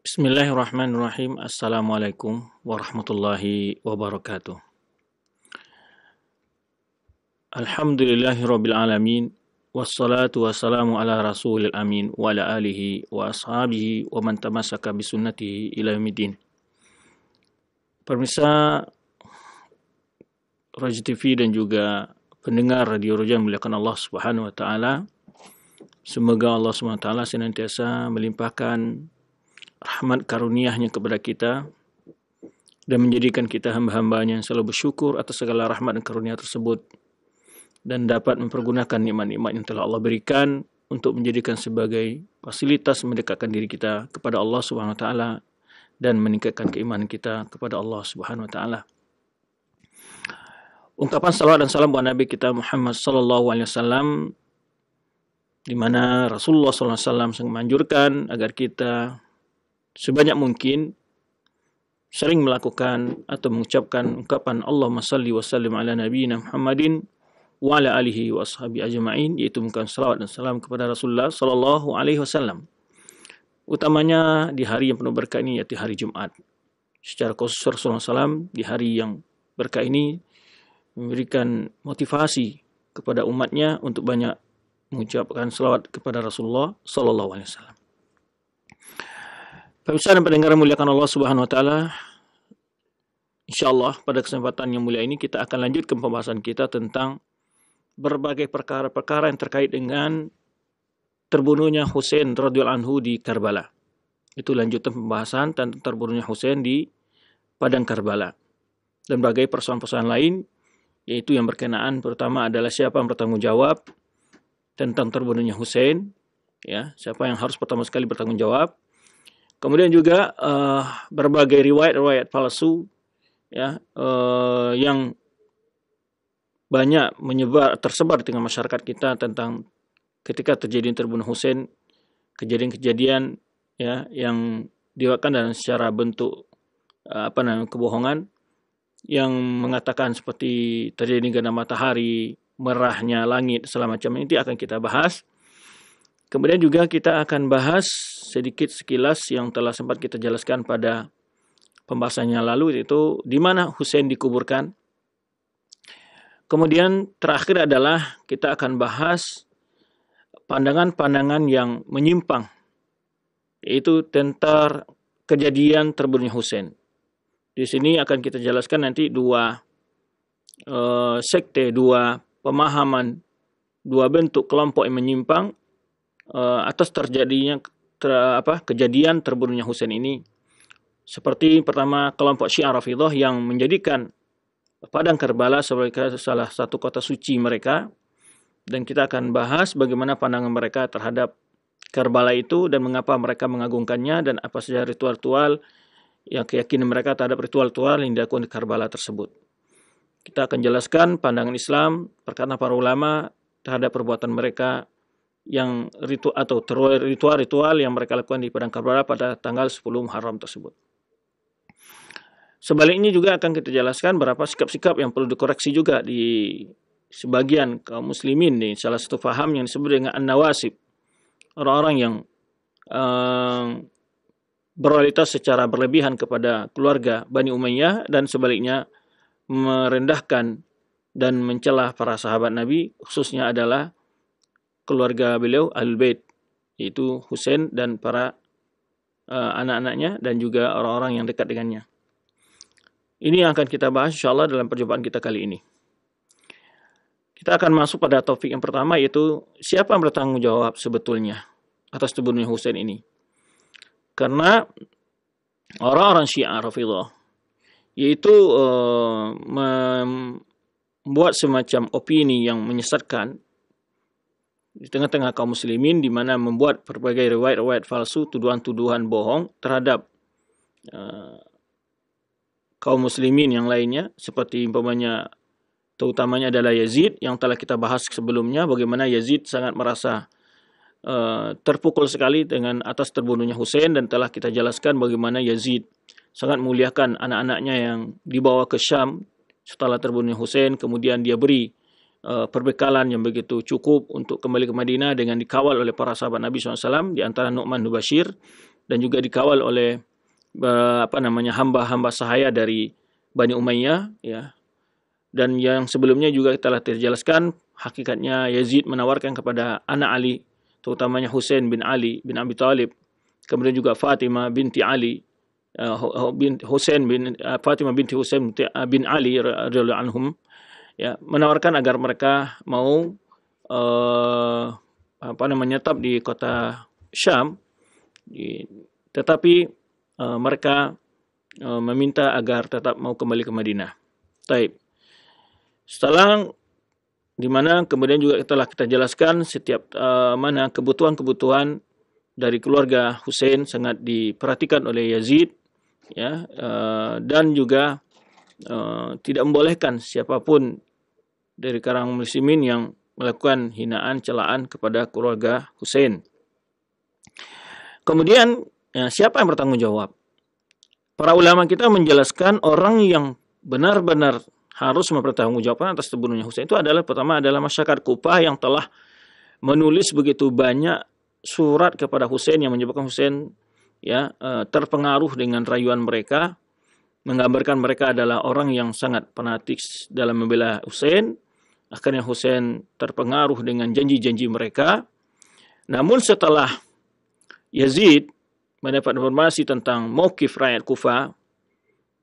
Bismillahirrahmanirrahim. Assalamualaikum warahmatullahi wabarakatuh. Alhamdulillahirabbil alamin. Wassalatu wassalamu ala rasulil amin wa ala alihi wa ashabihi wa man tamassaka bisunnatihi ila yaumiddin. Pemirsa Raja TV dan juga pendengar Radio Roja muliakan Allah Subhanahu wa taala. Semoga Allah Subhanahu wa taala senantiasa melimpahkan rahmat karunia-Nya kepada kita dan menjadikan kita hamba-hambanya yang selalu bersyukur atas segala rahmat dan karunia tersebut dan dapat mempergunakan nikmat-nikmat yang telah Allah berikan untuk menjadikan sebagai fasilitas mendekatkan diri kita kepada Allah Subhanahu wa taala dan meningkatkan keimanan kita kepada Allah Subhanahu wa taala. Ungkapan salawat dan salam buat Nabi kita Muhammad sallallahu alaihi wasallam, di mana Rasulullah sallallahu alaihi wasallam sangat menganjurkan agar kita sebanyak mungkin sering melakukan atau mengucapkan ungkapan Allahumma salli wa sallim ala nabiyyina Muhammadin wa ala alihi wa ashabi ajma'in, yaitu mengucapkan salawat dan salam kepada Rasulullah sallallahu alaihi wasallam. Utamanya di hari yang penuh berkah ini, yaitu hari Jumat. Secara khusus Rasulullah SAW di hari yang berkah ini memberikan motivasi kepada umatnya untuk banyak mengucapkan salawat kepada Rasulullah sallallahu alaihi wasallam. Pemirsa dan pendengar muliakan Allah Subhanahu wa taala, insyaallah pada kesempatan yang mulia ini kita akan lanjutkan pembahasan kita tentang berbagai perkara-perkara yang terkait dengan terbunuhnya Husain radhiyallahu anhu di Karbala. Itu lanjutan pembahasan tentang terbunuhnya Husain di padang Karbala. Dan berbagai persoalan-persoalan lain, yaitu yang berkenaan pertama adalah siapa yang bertanggung jawab tentang terbunuhnya Husain, ya, siapa yang harus pertama sekali bertanggung jawab. Kemudian juga berbagai riwayat-riwayat palsu, ya, yang banyak tersebar di tengah masyarakat kita tentang ketika terjadi terbunuh Husain, kejadian-kejadian, ya, yang diwakilkan dalam secara bentuk kebohongan, yang mengatakan seperti terjadi gerhana matahari, merahnya langit, segala macam ini akan kita bahas. Kemudian juga kita akan bahas sedikit sekilas yang telah sempat kita jelaskan pada pembahasannya lalu, yaitu di mana Husain dikuburkan. Kemudian terakhir adalah kita akan bahas pandangan-pandangan yang menyimpang, yaitu tentang kejadian terbunuhnya Husain. Di sini akan kita jelaskan nanti dua sekte, dua pemahaman, dua bentuk kelompok yang menyimpang atas terjadinya kejadian terbunuhnya Husain ini. Seperti pertama kelompok Syiah Rafidhah yang menjadikan padang Karbala sebagai salah satu kota suci mereka, dan kita akan bahas bagaimana pandangan mereka terhadap Karbala itu dan mengapa mereka mengagungkannya dan apa saja ritual-ritual yang keyakinan mereka terhadap ritual-ritual yang dilakukan di Karbala tersebut. Kita akan jelaskan pandangan Islam, perkataan para ulama terhadap perbuatan mereka yang ritual-ritual yang mereka lakukan di padang Karbala pada tanggal 10 Muharram tersebut. Sebaliknya juga akan kita jelaskan beberapa sikap-sikap yang perlu dikoreksi juga di sebagian kaum muslimin nih. Salah satu faham yang disebut dengan an-nawasib, orang-orang yang berloyalitas secara berlebihan kepada keluarga Bani Umayyah dan sebaliknya merendahkan dan mencela para sahabat Nabi, khususnya adalah keluarga beliau Ahlul Bait, yaitu Husain dan para anak-anaknya dan juga orang-orang yang dekat dengannya. Ini yang akan kita bahas insyaallah dalam perjumpaan kita kali ini. Kita akan masuk pada topik yang pertama, yaitu siapa yang bertanggung jawab sebetulnya atas terbunuhnya Husain ini. Karena orang-orang Syiah Rafidhah yaitu membuat semacam opini yang menyesatkan di tengah-tengah kaum muslimin, di mana membuat berbagai riwayat-riwayat palsu, tuduhan-tuduhan bohong terhadap kaum muslimin yang lainnya, seperti umpamanya terutamanya adalah Yazid yang telah kita bahas sebelumnya, bagaimana Yazid sangat merasa terpukul sekali dengan atas terbunuhnya Husain, dan telah kita jelaskan bagaimana Yazid sangat muliakan anak-anaknya yang dibawa ke Syam setelah terbunuhnya Husain, kemudian dia beri perbekalan yang begitu cukup untuk kembali ke Madinah dengan dikawal oleh para sahabat Nabi SAW, di antara Nu'man bin Bashir dan juga dikawal oleh hamba-hamba sahaya dari Bani Umayyah, ya. Dan yang sebelumnya juga telah terjelaskan, hakikatnya Yazid menawarkan kepada anak Ali, terutamanya Husain bin Ali bin Abi Thalib, kemudian juga Fatimah binti Ali, Fatimah binti Husain bin Ali radhiyallahu anhum, ya, menawarkan agar mereka mau menetap di kota Syam, tetapi mereka meminta agar tetap mau kembali ke Madinah. Taib. Setelah di mana kemudian juga telah kita jelaskan setiap mana kebutuhan-kebutuhan dari keluarga Husain sangat diperhatikan oleh Yazid, ya, dan juga tidak membolehkan siapapun dari kalangan muslimin yang melakukan hinaan, celaan kepada keluarga Husain. Kemudian, ya, siapa yang bertanggung jawab? Para ulama kita menjelaskan orang yang benar-benar harus mempertanggungjawabkan atas terbunuhnya Husain itu adalah, pertama adalah masyarakat Kufah yang telah menulis begitu banyak surat kepada Husain yang menyebabkan Husain, ya, terpengaruh dengan rayuan mereka, menggambarkan mereka adalah orang yang sangat fanatik dalam membela Husain. Akhirnya Husain terpengaruh dengan janji-janji mereka. Namun setelah Yazid mendapat informasi tentang mauqif rakyat Kufah,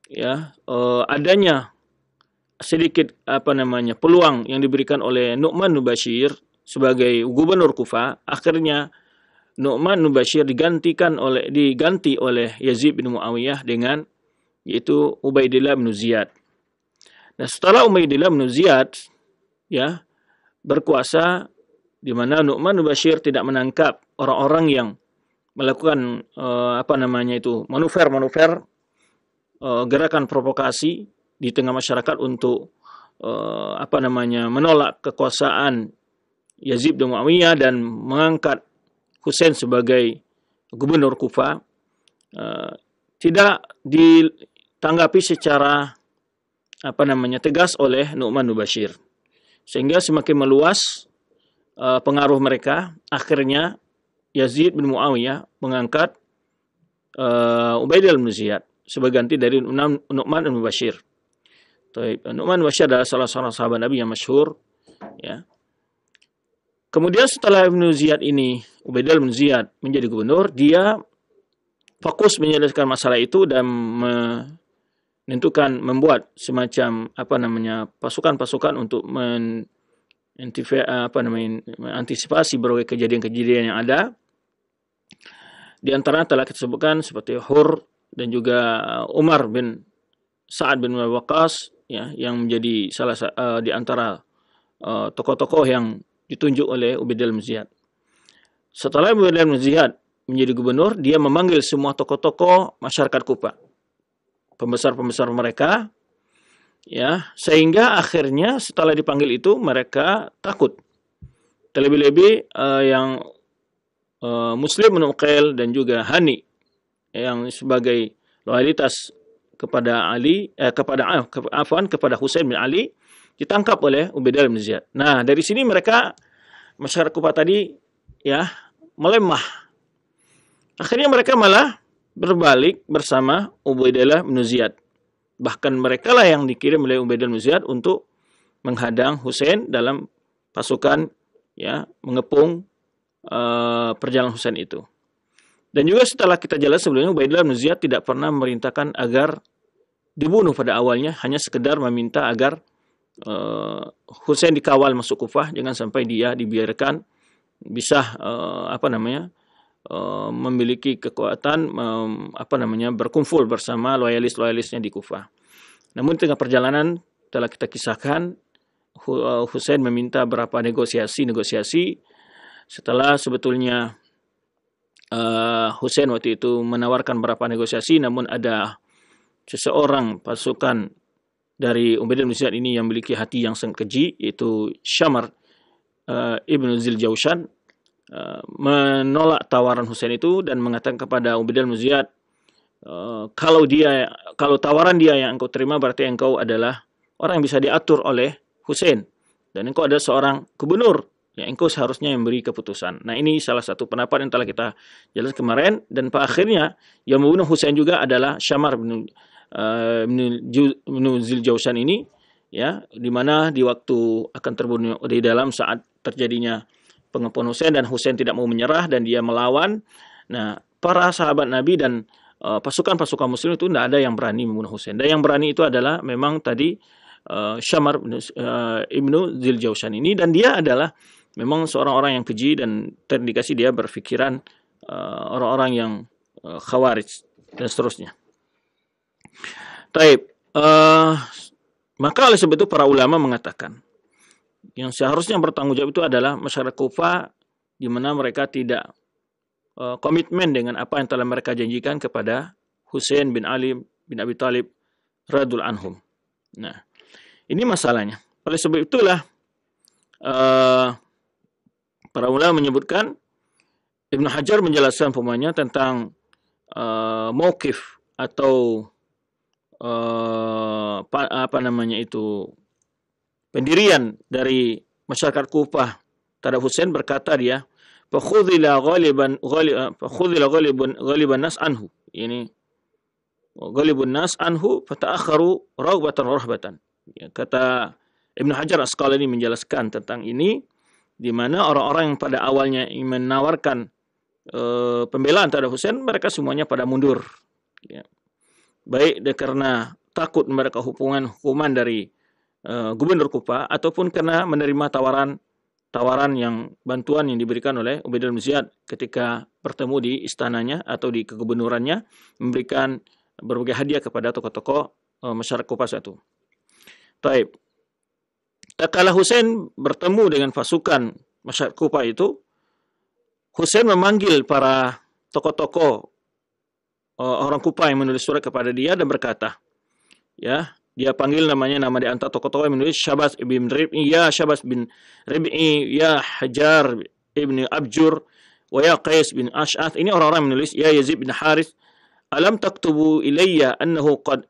ya, adanya sedikit peluang yang diberikan oleh Nu'man bin Bashir sebagai gubernur Kufah, akhirnya Nu'man bin Bashir diganti oleh Yazid bin Muawiyah dengan yaitu Ubaidillah bin Ziyad. Nah, setelah Ubaidillah bin Ziyad, ya, berkuasa, di mana Nu'man bin Bashir tidak menangkap orang-orang yang melakukan manuver-manuver gerakan provokasi di tengah masyarakat untuk menolak kekuasaan Yazid bin Muawiyah dan mengangkat Husain sebagai gubernur Kufah, tidak ditanggapi secara tegas oleh Nu'man bin Bashir, sehingga semakin meluas pengaruh mereka. Akhirnya Yazid bin Muawiyah mengangkat Ubaidillah bin Ziyad sebagai ganti dari Nu'man bin Bashir. Nu'man bin Bashir adalah salah seorang sahabat Nabi yang masyhur, ya. Kemudian setelah Ibn Ziyad ini, Ubaidillah bin Ziyad menjadi gubernur, dia fokus menyelesaikan masalah itu dan membuat semacam pasukan-pasukan untuk mengantisipasi berbagai kejadian-kejadian yang ada. Di antara telah kita sebutkan seperti Hur dan juga Umar bin Sa'ad bin Waqqas, ya, yang menjadi di antara tokoh-tokoh yang ditunjuk oleh Ubaidillah bin Ziyad. Setelah Ubaidillah bin Ziyad menjadi gubernur, dia memanggil semua tokoh-tokoh masyarakat Kufah, pembesar-pembesar mereka, ya, sehingga akhirnya setelah dipanggil itu mereka takut. Terlebih-lebih yang Muslim bin Uqail dan juga Hani yang sebagai loyalitas kepada kepada Husain bin Ali ditangkap oleh Ubaidillah bin Ziyad. Nah, dari sini masyarakat Kufah tadi, ya, melemah. Akhirnya mereka malah berbalik bersama Ubaidillah bin Ziyad. Bahkan mereka lah yang dikirim oleh Ubaidillah bin Ziyad untuk menghadang Husain dalam pasukan, ya, mengepung perjalanan Husain itu. Dan juga setelah kita jelas sebelumnya, Ubaidillah bin Ziyad tidak pernah memerintahkan agar dibunuh pada awalnya, hanya sekedar meminta agar Husain dikawal masuk Kufah, jangan sampai dia dibiarkan bisa memiliki kekuatan berkumpul bersama loyalis-loyalisnya di Kufah. Namun di tengah perjalanan telah kita kisahkan, Husain meminta beberapa negosiasi setelah sebetulnya Husain waktu itu menawarkan beberapa negosiasi, namun ada seseorang pasukan dari Ubaidillah bin Ziyad ini yang memiliki hati yang sangat keji, yaitu Syamar ibn Ziljawshan, menolak tawaran Husain itu dan mengatakan kepada Ubaidillah bin Ziyad, kalau tawaran dia yang engkau terima berarti engkau adalah orang yang bisa diatur oleh Husain dan engkau adalah seorang gubernur Ya, engkau seharusnya memberi keputusan. Nah, ini salah satu pendapat yang telah kita jelaskan kemarin, dan pada akhirnya yang membunuh Husain juga adalah Syamar bin Ziljausan ini, ya, di mana di waktu akan terbunuh di dalam saat terjadinya pengepungan Husain, dan Husain tidak mau menyerah dan dia melawan. Nah, para sahabat Nabi dan pasukan-pasukan muslim itu tidak ada yang berani membunuh Husain. Dan yang berani itu adalah memang tadi Syamar ibnu Ziljausan ini, dan dia adalah memang seorang orang yang keji dan terindikasi dia berfikiran orang-orang yang khawarij dan seterusnya. Taib. Maka oleh sebab itu para ulama mengatakan yang seharusnya bertanggung jawab itu adalah masyarakat Kufah, di mana mereka tidak komitmen dengan apa yang telah mereka janjikan kepada Husain bin Ali bin Abi Thalib radhiyallahu anhum. Nah, ini masalahnya. Oleh sebab itulah para ulama menyebutkan, Ibnu Hajar menjelaskan umpamanya tentang mauqif atau pendirian dari masyarakat Kufah terhadap Husain. Berkata dia, fakhudhila ghaliban nas anhu, ini ghalibun nas anhu fata'akharu raghbatan rahbatan. Ya, kata Ibnu Hajar Asqalani menjelaskan tentang ini, di mana orang-orang yang pada awalnya menawarkan pembelaan terhadap Husain, mereka semuanya pada mundur. Ya. Baik karena takut mereka hukuman dari gubernur Kufah, ataupun karena menerima tawaran yang bantuan yang diberikan oleh Ubaidillah bin Ziyad ketika bertemu di istananya atau di kegubernurannya, memberikan berbagai hadiah kepada tokoh-tokoh masyarakat Kufah satu. Taib. Tatkala Husain bertemu dengan pasukan masyarakat Kufah itu, Husain memanggil para tokoh-tokoh orang Kufah yang menulis surat kepada dia dan berkata, ya, dia panggil nama di antara tokoh-tokoh yang menulis, Syabas bin Rib'i, ya Syabas bin Rib'i, ya Hajar ibn Abjur, wa ya Qais bin Ash'ath. Ini orang-orang yang menulis, ya Yazid bin Harith, alam taktubu ilayya annahu qad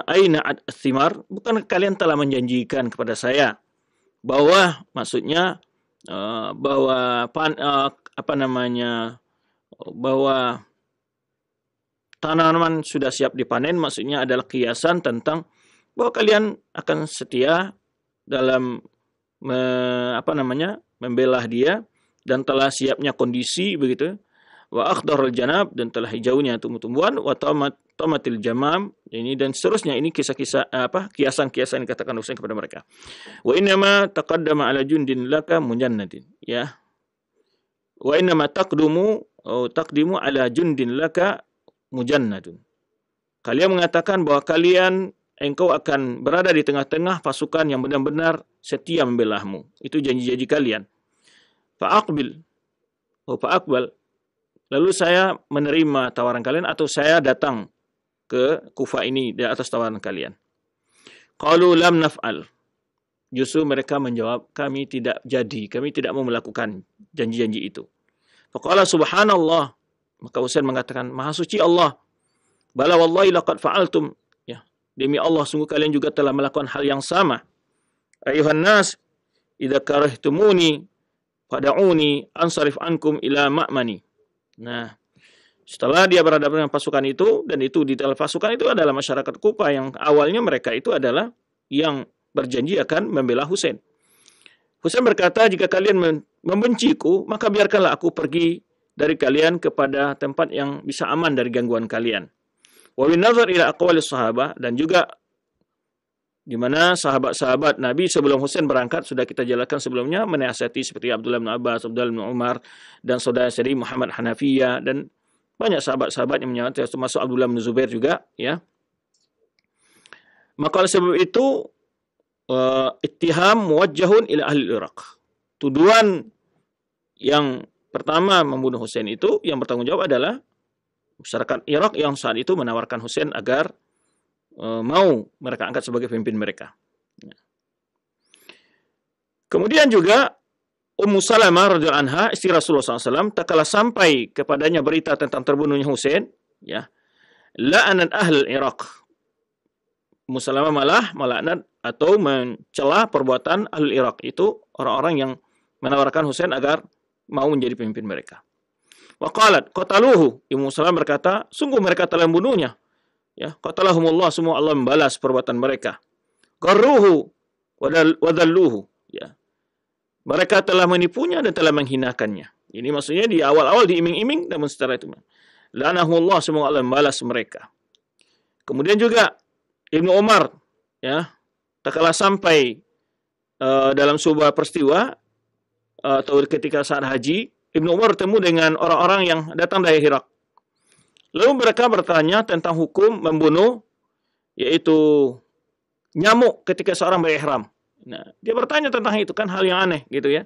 aina al-thimar, bukan kalian telah menjanjikan kepada saya bahwa, maksudnya bahwa bahwa tanaman sudah siap dipanen, maksudnya adalah kiasan tentang bahwa kalian akan setia dalam membelah dia, dan telah siapnya kondisi begitu. Wa akhdarul janab, dan telah hijaunya tumbuh-tumbuhan. Wa tamatil jamam, ini dan seterusnya. Ini kisah-kisah kiasan-kiasan yang dikatakan Husain kepada mereka. Wa innama taqaddama ala jundin laka mujannadin, ya. Wa innama taqdimu ala jundin laka mujannadun. Kalian mengatakan bahwa engkau akan berada di tengah-tengah pasukan yang benar-benar setia membelahmu. Itu janji-janji kalian. Fa'aqbil. Fa'aqbal. Lalu saya menerima tawaran kalian, atau saya datang ke Kufah ini di atas tawaran kalian. Qalu lam naf'al. Justru mereka menjawab, kami tidak jadi, kami tidak mau melakukan janji-janji itu. Faqala subhanallah. Maka Husain mengatakan, maha suci Allah. Bala wallahi laqad fa'altum. Ya, demi Allah, sungguh kalian juga telah melakukan hal yang sama. Ayuhan nas, idza karahtumuni fad'uni ansarif ankum ila ma'mani. Nah, setelah dia berhadapan dengan pasukan itu, dan itu di dalam pasukan itu adalah masyarakat Kufah yang awalnya mereka itu adalah yang berjanji akan membela Husain. Husain berkata, jika kalian membenciku, maka biarkanlah aku pergi dari kalian kepada tempat yang bisa aman dari gangguan kalian. Wa bin nazar ila aqwalis sahabah, dan juga di mana sahabat-sahabat Nabi sebelum Husain berangkat, sudah kita jelaskan sebelumnya, menasihati seperti Abdullah bin Abbas, Abdullah bin Umar, dan saudara sendiri Muhammad Hanafiyah, dan banyak sahabat-sahabat yang menyatakan, termasuk Abdullah bin Zubair juga, ya. Maka oleh sebab itu ittiham muwajjahun ila ahli Iraq. Tuduhan yang pertama membunuh Husain itu, yang bertanggung jawab adalah masyarakat Irak yang saat itu menawarkan Husain agar mau mereka angkat sebagai pemimpin mereka. Kemudian juga Ummu Salamah radhiyallahu anha, istri Rasulullah SAW, tak kala sampai kepadanya berita tentang terbunuhnya Husain, ya, la'anat ahlul Iraq. Ummu Salamah malah melaknat atau mencela perbuatan ahlul Iraq, itu orang-orang yang menawarkan Husain agar mau menjadi pemimpin mereka. Wa qalat qataluhu, Ummu Salam berkata, sungguh mereka telah membunuhnya. Ya, qatalahumullah, semua Allah membalas perbuatan mereka. Qarruhu wa dhalluhu, ya. Mereka telah menipunya dan telah menghinakannya. Ini maksudnya di awal-awal diiming-iming, namun setelah itu lanahullah, semua Allah membalas mereka. Kemudian juga Ibnu Umar, ya, tak kalah sampai dalam sebuah peristiwa atau ketika saat haji, Ibnu Umar bertemu dengan orang-orang yang datang dari Irak. Lalu mereka bertanya tentang hukum membunuh, yaitu nyamuk ketika seorang berihram. Nah, dia bertanya tentang itu, kan hal yang aneh gitu ya.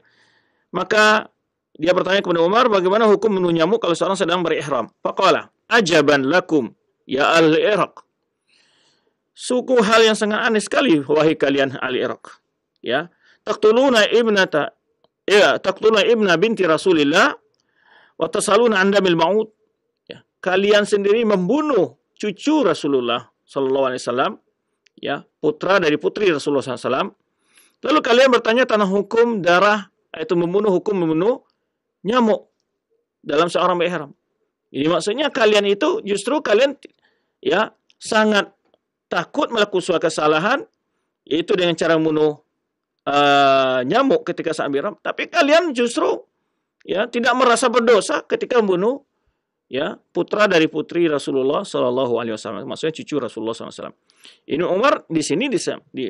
Maka dia bertanya kepada Umar, bagaimana hukum membunuh nyamuk kalau seorang sedang berihram? Faqala, ajaban lakum ya ahli Irak. Suku hal yang sangat aneh sekali, wahai kalian ahli Irak. Ya, taqtuluna ibna binti Rasulillah wa tasaluna an damil maut. Ya, kalian sendiri membunuh cucu Rasulullah sallallahu alaihi wasallam, ya, putra dari putri Rasulullah sallallahu alaihi wasallam. Lalu kalian bertanya tentang hukum darah, yaitu hukum membunuh nyamuk dalam seorang berihram. Ini maksudnya kalian itu justru kalian, ya, sangat takut melakukan suatu kesalahan, yaitu dengan cara membunuh nyamuk ketika saat berihram. Tapi kalian justru, ya, tidak merasa berdosa ketika membunuh, ya, putra dari putri Rasulullah Sallallahu Alaihi Wasallam, maksudnya cucu Rasulullah SAW. Ini Umar di sini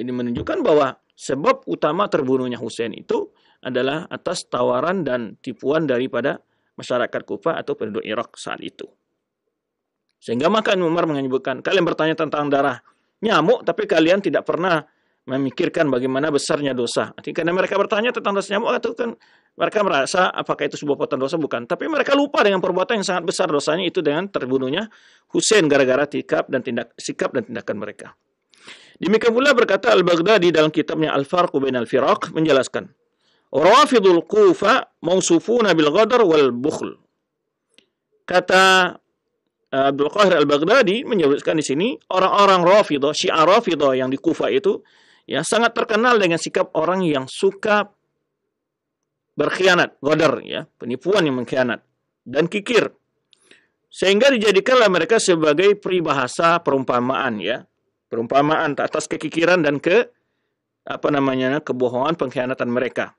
menunjukkan bahwa sebab utama terbunuhnya Husain itu adalah atas tawaran dan tipuan daripada masyarakat Kufah atau penduduk Irak saat itu. Sehingga maka Umar menyebutkan, kalian bertanya tentang darah nyamuk, tapi kalian tidak pernah memikirkan bagaimana besarnya dosa. Artinya karena mereka bertanya tentang dosa nyamuk, itu kan mereka merasa apakah itu sebuah perbuatan dosa, bukan. Tapi mereka lupa dengan perbuatan yang sangat besar dosanya itu dengan terbunuhnya Husain gara-gara sikap dan tindakan mereka. Demikian pula berkata Al-Baghdadi dalam kitabnya Al-Farq bain al-Firaq menjelaskan, Rawafidul Kufa mausufuna bil ghadar wal bukhl. Kata Abdul Qahir Al-Baghdadi menyebutkan di sini orang-orang Rafidah, Syiah Rafidah yang di Kufa itu, ya, sangat terkenal dengan sikap orang yang suka berkhianat, ghadar, ya, penipuan yang mengkhianat, dan kikir. Sehingga dijadikanlah mereka sebagai peribahasa perumpamaan, ya. Perumpamaan atas kekikiran dan kebohongan, pengkhianatan mereka.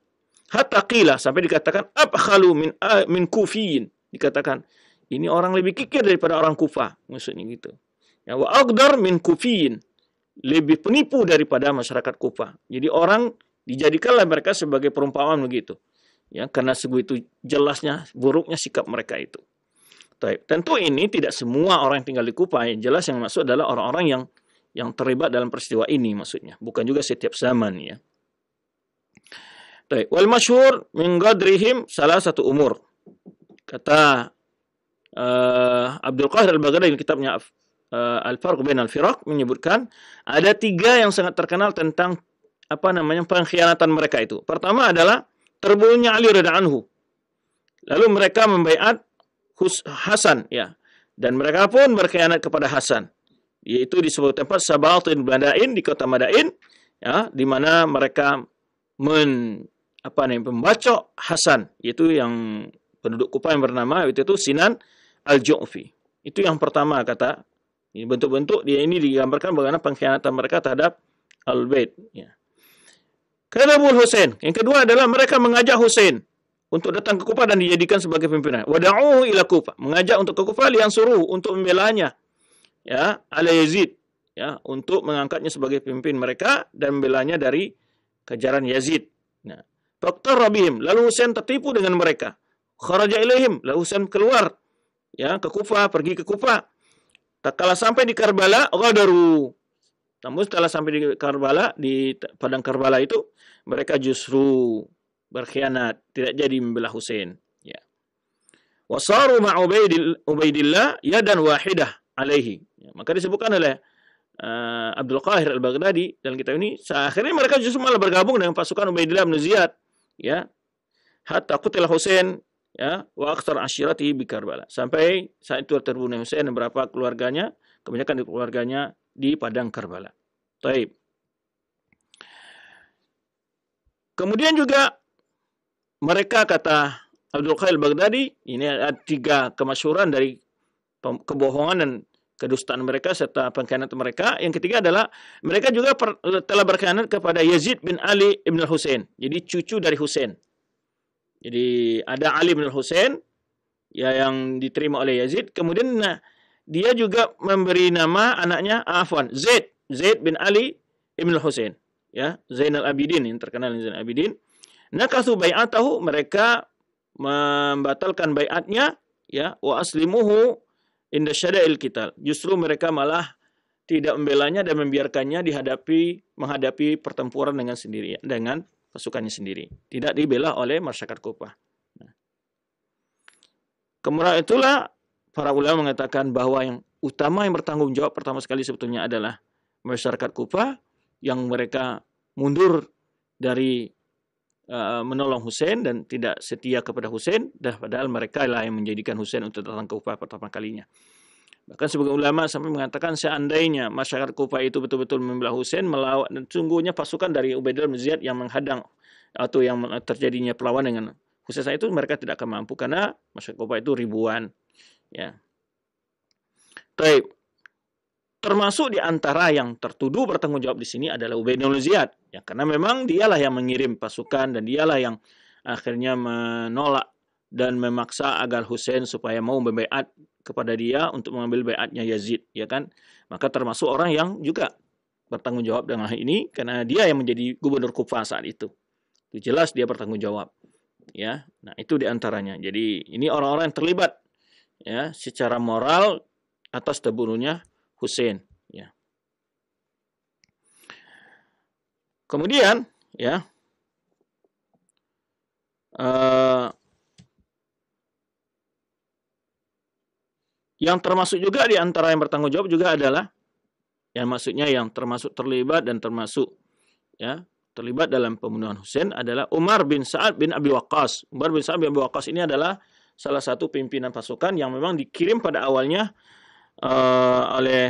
Hatta qila, sampai dikatakan abkhalu min kufiyin, dikatakan ini orang lebih kikir daripada orang Kufah, maksudnya gitu. Ya, wa aqdar min kufiyin, lebih penipu daripada masyarakat Kufah. Jadi orang dijadikanlah mereka sebagai perumpamaan begitu. Ya, karena sebegitu jelasnya buruknya sikap mereka itu. Tentu ini tidak semua orang yang tinggal di Kufah, yang jelas yang masuk adalah orang-orang yang terlibat dalam peristiwa ini maksudnya, bukan juga setiap zaman, ya. Wal masyhur min ghadrihim salah satu umur. Kata Abdul Qahir Al-Baghdadi dalam kitabnya Al-Farq bain al-Firaq menyebutkan ada 3 yang sangat terkenal tentang pengkhianatan mereka itu. Pertama adalah terbunuhnya Ali radhiyallahu anhu. Lalu mereka membaiat Hasan, ya. Dan mereka pun berkhianat kepada Hasan, yaitu di sebuah tempat Sabatin Madain di kota Madain, ya, di mana mereka membacok Hasan, yaitu yang penduduk Kufah yang bernama itu Sinan Al-Ju'fi. Itu yang pertama, kata. Ini bentuk-bentuk dia ini digambarkan bagaimana pengkhianatan mereka terhadap Al-Bait, ya. Kadabul Husain. Yang kedua adalah mereka mengajak Husain untuk datang ke Kufah dan dijadikan sebagai pimpinan. Wada'uhu ila Kufah. Mengajak untuk ke Kufah lian suruh untuk membelanya, ya, ala Yazid, ya, untuk mengangkatnya sebagai pemimpin mereka dan membelanya dari kejaran Yazid. Nah, Faktar Rabihim, lalu Husain tertipu dengan mereka. Kharaja ilaihim, lalu Husain keluar, ya, ke Kufah, pergi ke Kufah. Tak kala sampai di Karbala, ghadaru. Namun setelah sampai di Karbala, di padang Karbala itu, mereka justru berkhianat, tidak jadi membela Husain, ya. Wasaru ma Ubaidillah yadan wahidah alaihi. Ya, maka disebutkan oleh Abdul Qahir Al-Baghdadi dalam kitab ini, akhirnya mereka justru malah bergabung dengan pasukan Ubaidillah bin Ziyad, ya. Hatta qutila Husain, ya, wa aktsar ashiratihi bi Karbala. Sampai saat itu terbunuh Husain dan beberapa keluarganya, kebanyakan keluarganya di padang Karbala. Taib. Kemudian juga mereka, kata Abdul Qail Baghdadi, ini ada 3 kemasyhuran dari kebohongan dan kedustaan mereka serta pengkhianatan mereka. Yang ketiga adalah mereka juga telah berkhianat kepada Yazid bin Ali ibn Husain. Jadi cucu dari Husain. Jadi ada Ali bin Husain ya yang diterima oleh Yazid. Kemudian dia juga memberi nama anaknya Zaid bin Ali ibn Husain. Ya, Zainal Abidin, yang terkenal Zainal Abidin. Nakathu bai'atahu, mereka membatalkan bai'atnya, ya, wa aslimuhu inda syada'il qital. Justru mereka malah tidak membelanya dan membiarkannya menghadapi pertempuran dengan pasukannya sendiri. Tidak dibela oleh masyarakat Kufah. Kemudian itulah para ulama mengatakan bahwa yang utama yang bertanggung jawab pertama sekali sebetulnya adalah masyarakat Kufah, yang mereka mundur dari menolong Husain dan tidak setia kepada Husain, padahal mereka lah yang menjadikan Husain untuk datang ke Kufah pertama kalinya. Bahkan sebagian ulama sampai mengatakan seandainya masyarakat Kufah itu betul-betul membela Husain, melawan, dan sungguhnya pasukan dari Ubaidillah bin Ziyad yang menghadang atau yang terjadinya perlawanan dengan Husain itu, mereka tidak akan mampu karena masyarakat Kufah itu ribuan. Ya. Baik. Termasuk di antara yang tertuduh bertanggung jawab di sini adalah Ubaidillah bin Ziyad, ya, karena memang dialah yang mengirim pasukan dan dialah yang akhirnya menolak dan memaksa agar Husain supaya mau membaiat kepada dia untuk mengambil baiatnya Yazid, ya kan? Maka termasuk orang yang juga bertanggung jawab dengan hal ini karena dia yang menjadi gubernur Kufah saat itu. Itu jelas dia bertanggung jawab, ya. Nah, itu di antaranya. Jadi ini orang-orang yang terlibat, ya, secara moral atas terbunuhnya Husain, ya. Kemudian, ya, yang termasuk juga di antara yang bertanggung jawab juga adalah, yang maksudnya yang termasuk terlibat dan termasuk, ya, terlibat dalam pembunuhan Husain adalah Umar bin Sa'ad bin Abi Waqqas. Umar bin Sa'ad bin Abi Waqqas ini adalah salah satu pimpinan pasukan yang memang dikirim pada awalnya oleh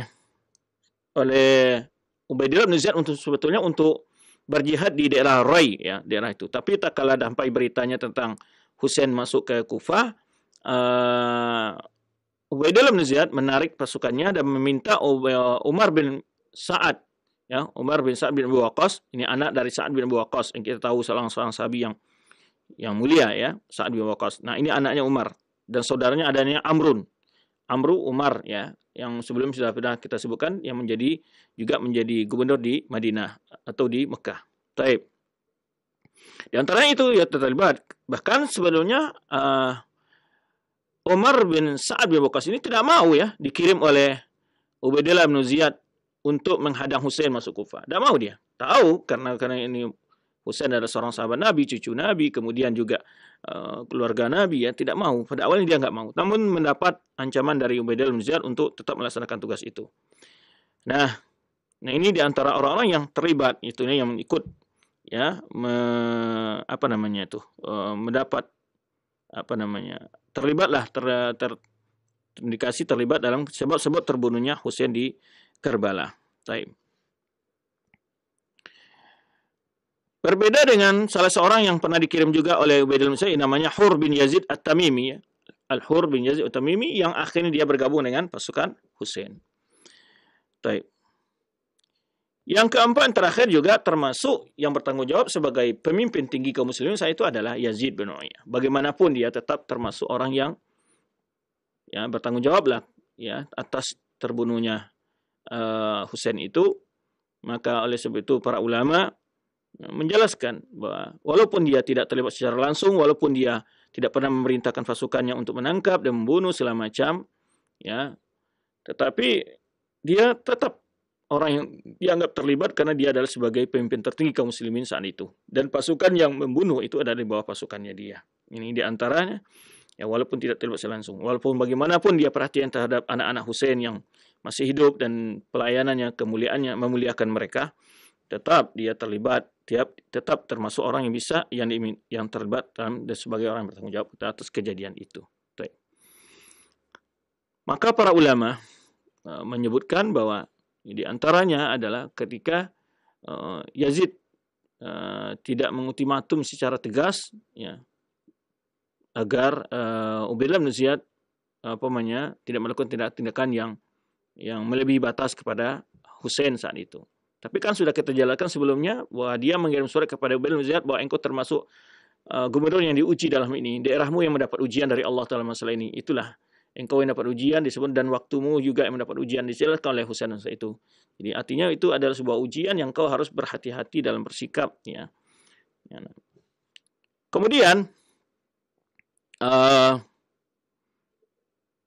Ubaidillah bin Ziyad sebetulnya untuk berjihad di daerah Rai, ya, daerah itu. Tapi tak kala sampai beritanya tentang Husain masuk ke Kufah, Ubaidillah bin Ziyad menarik pasukannya dan meminta Umar bin Sa'ad, ya, Umar bin Sa'ad bin Abu Waqqas, ini anak dari Sa'ad bin Abu Waqqas yang kita tahu seorang sahabi yang mulia, ya, Sa'ad bin Abu Waqqas. Nah, ini anaknya Umar dan saudaranya adanya Amru Umar, ya, yang sebelum sudah pernah kita sebutkan, yang juga menjadi gubernur di Madinah atau di Mekah. Taib. Di antaranya itu ya terlibat. Bahkan sebelumnya Umar bin Sa'ad bin Waqqas ini tidak mau, ya, dikirim oleh Ubaidillah bin Ziyad untuk menghadang Husain masuk Kufah. Tidak mau dia. Tahu karena ini Husain adalah seorang sahabat Nabi, cucu Nabi, kemudian juga keluarga Nabi, ya, tidak mau. Pada awalnya dia nggak mau. Namun mendapat ancaman dari Ubaidillah bin Ziyad untuk tetap melaksanakan tugas itu. Nah ini di antara orang-orang yang terlibat, itu yang ikut, ya, mendapat terlibatlah terindikasi terlibat dalam sebab terbunuhnya Husain di Karbala. Taib. Berbeda dengan salah seorang yang pernah dikirim juga oleh Ubaidillah bin Ziyad, namanya Hur bin Yazid At-Tamimi, ya. Al-Hur bin Yazid At-Tamimi yang akhirnya dia bergabung dengan pasukan Husain. Taib. Yang keempat, yang terakhir juga termasuk yang bertanggung jawab sebagai pemimpin tinggi kaum muslimin saat itu adalah Yazid bin Umayyah. Bagaimanapun dia tetap termasuk orang yang, ya, bertanggung jawablah, ya, atas terbunuhnya Husain itu. Maka oleh sebab itu para ulama menjelaskan bahwa walaupun dia tidak terlibat secara langsung, walaupun dia tidak pernah memerintahkan pasukannya untuk menangkap dan membunuh segala macam, ya, tetapi dia tetap orang yang dianggap terlibat karena dia adalah sebagai pemimpin tertinggi kaum muslimin saat itu. Dan pasukan yang membunuh itu adalah di bawah pasukannya dia. Ini di antaranya, ya, walaupun tidak terlibat secara langsung. Walaupun bagaimanapun dia perhatian terhadap anak-anak Husain yang masih hidup dan pelayanannya, kemuliaannya, memuliakan mereka, tetap dia terlibat, tetap termasuk orang yang bisa, yang terlibat dan sebagai orang yang bertanggung jawab atas kejadian itu. Maka para ulama menyebutkan bahwa di antaranya adalah ketika Yazid tidak mengultimatum secara tegas, ya, agar Ubaidillah bin Ziyad tidak melakukan tindakan yang melebihi batas kepada Husain saat itu. Tapi kan sudah kita jelaskan sebelumnya bahwa dia mengirim surat kepada Ubaidillah bin Ziyad bahwa engkau termasuk gubernur yang diuji dalam ini, daerahmu yang mendapat ujian dari Allah dalam masalah ini. Itulah engkau yang dapat ujian disebut, dan waktumu juga yang mendapat ujian, dijelaskan oleh Husain saat itu. Jadi artinya itu adalah sebuah ujian yang kau harus berhati-hati dalam bersikap, ya. Kemudian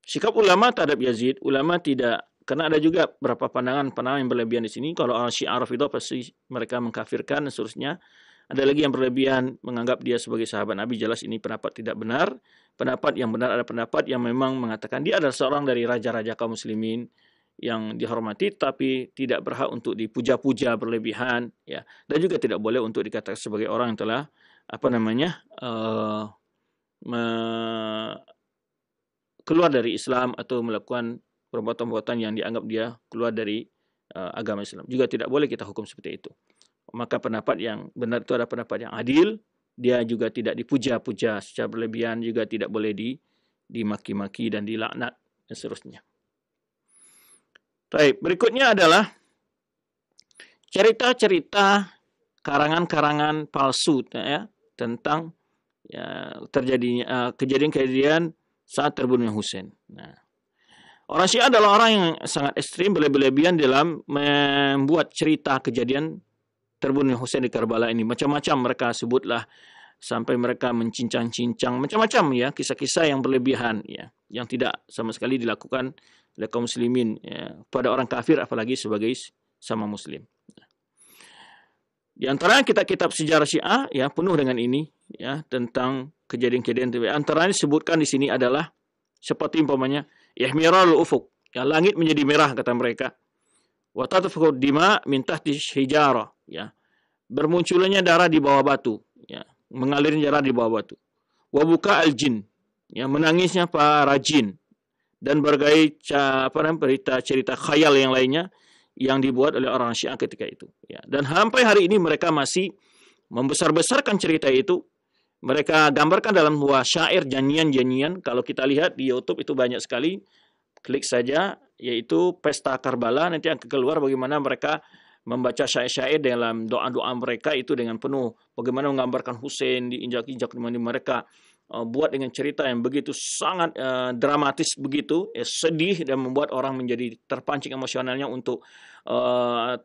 sikap ulama terhadap Yazid, ulama tidak, karena ada juga beberapa pandangan yang berlebihan di sini. Kalau orang Syiah Rafidhah pasti mereka mengkafirkan dan seterusnya. Ada lagi yang berlebihan menganggap dia sebagai sahabat Nabi. Jelas ini pendapat tidak benar. Pendapat yang benar ada pendapat yang memang mengatakan dia adalah seorang dari raja-raja kaum muslimin yang dihormati, tapi tidak berhak untuk dipuja-puja berlebihan, ya. Dan juga tidak boleh untuk dikatakan sebagai orang yang telah keluar dari Islam atau melakukan perbuatan-perbuatan yang dianggap dia keluar dari agama Islam. Juga tidak boleh kita hukum seperti itu. Maka pendapat yang benar itu adalah pendapat yang adil. Dia juga tidak dipuja-puja secara berlebihan, juga tidak boleh dimaki-maki dan dilaknat dan seterusnya. Baik, berikutnya adalah cerita-cerita karangan-karangan palsu, ya, tentang terjadinya kejadian-kejadian saat terbunuhnya Husain. Nah, orang Syiah adalah orang yang sangat ekstrim, berlebihan dalam membuat cerita kejadian terbunuhnya Husain di Karbala ini. Macam-macam mereka sebutlah, sampai mereka mencincang-cincang macam-macam, ya, kisah-kisah yang berlebihan, ya, yang tidak sama sekali dilakukan oleh kaum muslimin, ya, pada orang kafir apalagi sebagai sama muslim. Di antara kitab-kitab sejarah Syiah, ya, penuh dengan ini, ya, tentang kejadian-kejadian. Antaranya disebutkan di sini adalah seperti umpamanya ihmirarul ufuq, ya, langit menjadi merah kata mereka. Wa tatfaqud dima min tahti hijarah, ya, bermunculannya darah di bawah batu, ya, mengalirnya darah di bawah batu. Wa buka al-jin, ya, menangisnya para jin, dan berbagai berita cerita khayal yang lainnya yang dibuat oleh orang Syiah ketika itu, ya. Dan sampai hari ini mereka masih membesar-besarkan cerita itu. Mereka gambarkan dalam buah syair, janjian-janjian. Kalau kita lihat di YouTube itu banyak sekali. Klik saja, yaitu Pesta Karbala. Nanti akan keluar bagaimana mereka membaca syair-syair dalam doa-doa mereka itu dengan penuh. Bagaimana menggambarkan Husain diinjak-injak, di mana mereka buat dengan cerita yang begitu sangat dramatis begitu, sedih, dan membuat orang menjadi terpancing emosionalnya untuk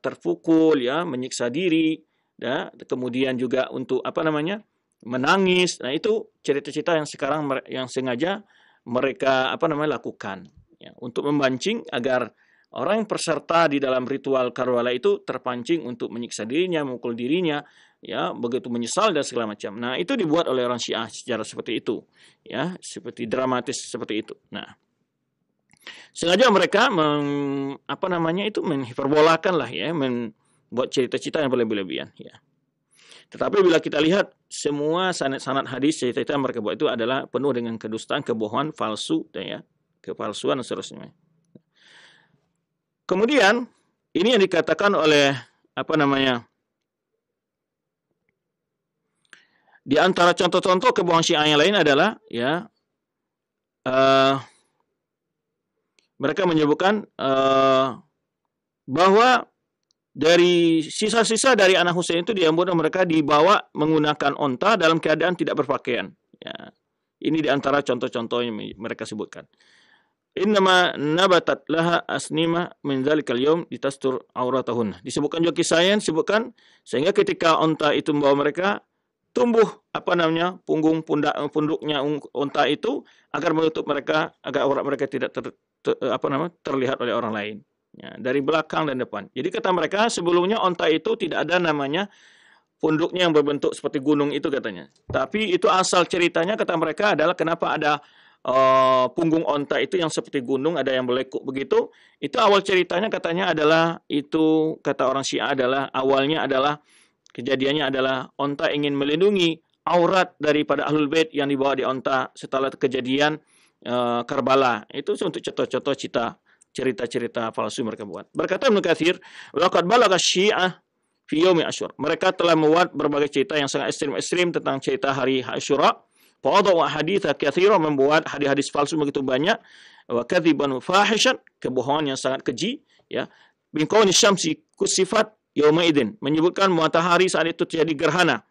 terpukul, ya, menyiksa diri, ya, kemudian juga untuk menangis. Nah, itu cerita-cerita yang sekarang yang sengaja mereka lakukan, ya, untuk memancing agar orang yang peserta di dalam ritual Karbala itu terpancing untuk menyiksa dirinya, memukul dirinya, ya, begitu menyesal dan segala macam. Nah, itu dibuat oleh orang Syiah secara seperti itu, ya, seperti dramatis seperti itu. Nah, sengaja mereka menghiperbolakan lah, ya, membuat cerita-cerita yang berlebihan, ya. Tetapi bila kita lihat semua sanad hadis cerita yang mereka buat itu adalah penuh dengan kedustaan, kebohongan, palsu, ya, kepalsuan dan seterusnya. Kemudian ini yang dikatakan oleh di antara contoh-contoh kebohongan Syiah yang lain adalah, ya, mereka menyebutkan bahwa dari sisa-sisa dari anak Husain itu diambil mereka dibawa menggunakan onta dalam keadaan tidak berpakaian. Ya. Ini di antara contoh-contoh yang mereka sebutkan. Innama nabatat laha asnima min dzalikal yaum litastur auratahun. Disebutkan juga kisahnya, disebutkan sehingga ketika onta itu membawa mereka, tumbuh punduknya onta itu agar menutup mereka, agar aurat mereka tidak terlihat oleh orang lain. Ya, dari belakang dan depan. Jadi kata mereka sebelumnya onta itu tidak ada namanya punduknya yang berbentuk seperti gunung itu katanya. Tapi itu asal ceritanya kata mereka adalah kenapa ada punggung onta itu yang seperti gunung, ada yang melekuk begitu. Itu awal ceritanya katanya adalah, itu kata orang Syiah adalah awalnya adalah kejadiannya adalah onta ingin melindungi aurat daripada Ahlul Bait yang dibawa di onta setelah kejadian Karbala. Itu untuk contoh-contoh cerita-cerita palsu mereka buat. Berkata Ibnu Katsir, "Laqad balagha Syiah fi yaumi Asyura." Mereka telah membuat berbagai cerita yang sangat ekstrim-ekstrim tentang cerita hari Asyura. Fawadau ahaditsa katsira, membuat hadis-hadis palsu begitu banyak, wa kadziban fahishan, kebohongan yang sangat keji, ya. Min kauni syamsi kusifat yauma idzin, menyebutkan matahari saat itu terjadi gerhana.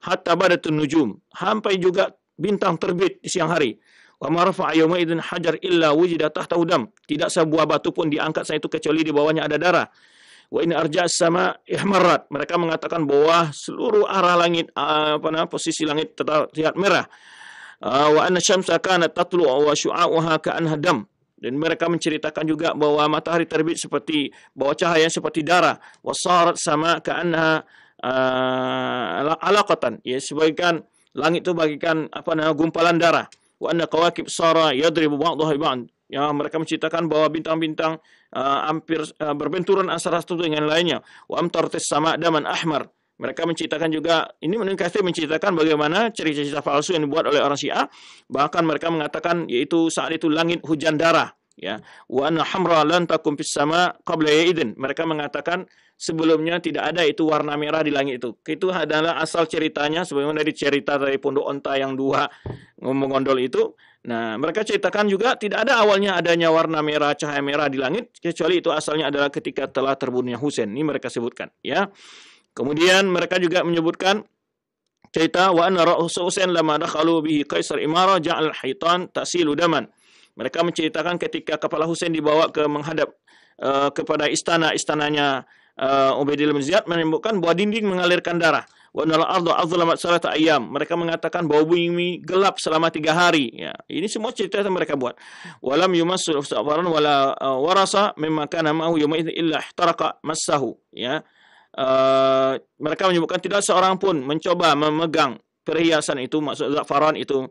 Hatta badatun nujum, sampai juga bintang terbit di siang hari. Wa ma rafa'a yauma idzin hajar illa wujida tahtahu dam, tidak sebuah batu pun diangkat saat itu kecuali di bawahnya ada darah. Wa in arja'as sama ihmarat, mereka mengatakan bahwa seluruh arah langit, posisi langit terlihat merah. Wa anna syamsa kanat tatlu wa syu'a'uha ka'anha dam, dan mereka menceritakan juga bahwa matahari terbit seperti bahwa cahaya seperti darah. Wa sarat sama ka'anha alaqatan, ya, sebagaikan langit itu bagikan gumpalan darah. Wa anna kawakib sara yadribu ba'daha ba'd, ya, mereka menceritakan bahwa bintang-bintang hampir berbenturan antara satu dengan lainnya. Wa amtartis sama daman ahmar, mereka menceritakan juga, ini menceritakan bagaimana cerita-cerita palsu yang dibuat oleh orang Syiah. Bahkan mereka mengatakan yaitu saat itu langit hujan darah, ya. Wa anna hamra lan takum fis sama qabla ya'idin, mereka mengatakan sebelumnya tidak ada itu warna merah di langit itu. Itu adalah asal ceritanya, sebagaimana dari cerita dari pondok onta yang dua mengondol itu. Nah, mereka ceritakan juga tidak ada awalnya adanya warna merah, cahaya merah di langit, kecuali itu asalnya adalah ketika telah terbunuhnya Husain. Ini mereka sebutkan, ya. Kemudian mereka juga menyebutkan cerita wa anna ra'sa Husain lama dakhalu bihi Kaisar Imara ja'al haitan tasilu daman. Mereka menceritakan ketika kepala Husain dibawa ke menghadap kepada istananya Ubaidillah bin Ziyad, menyebutkan bahwa dinding mengalirkan darah. Wa anal ardu azlamat salata ayyam, mereka mengatakan bahwa bumi gelap selama 3 hari, ya. Ini semua cerita yang mereka buat. Walam yumassul safaran wala warasa mimma kana ma'ahu yawma idzin illa ihtaraqa massahu, ya. Mereka menyebutkan tidak seorang pun mencoba memegang perhiasan itu, maksud zafaran itu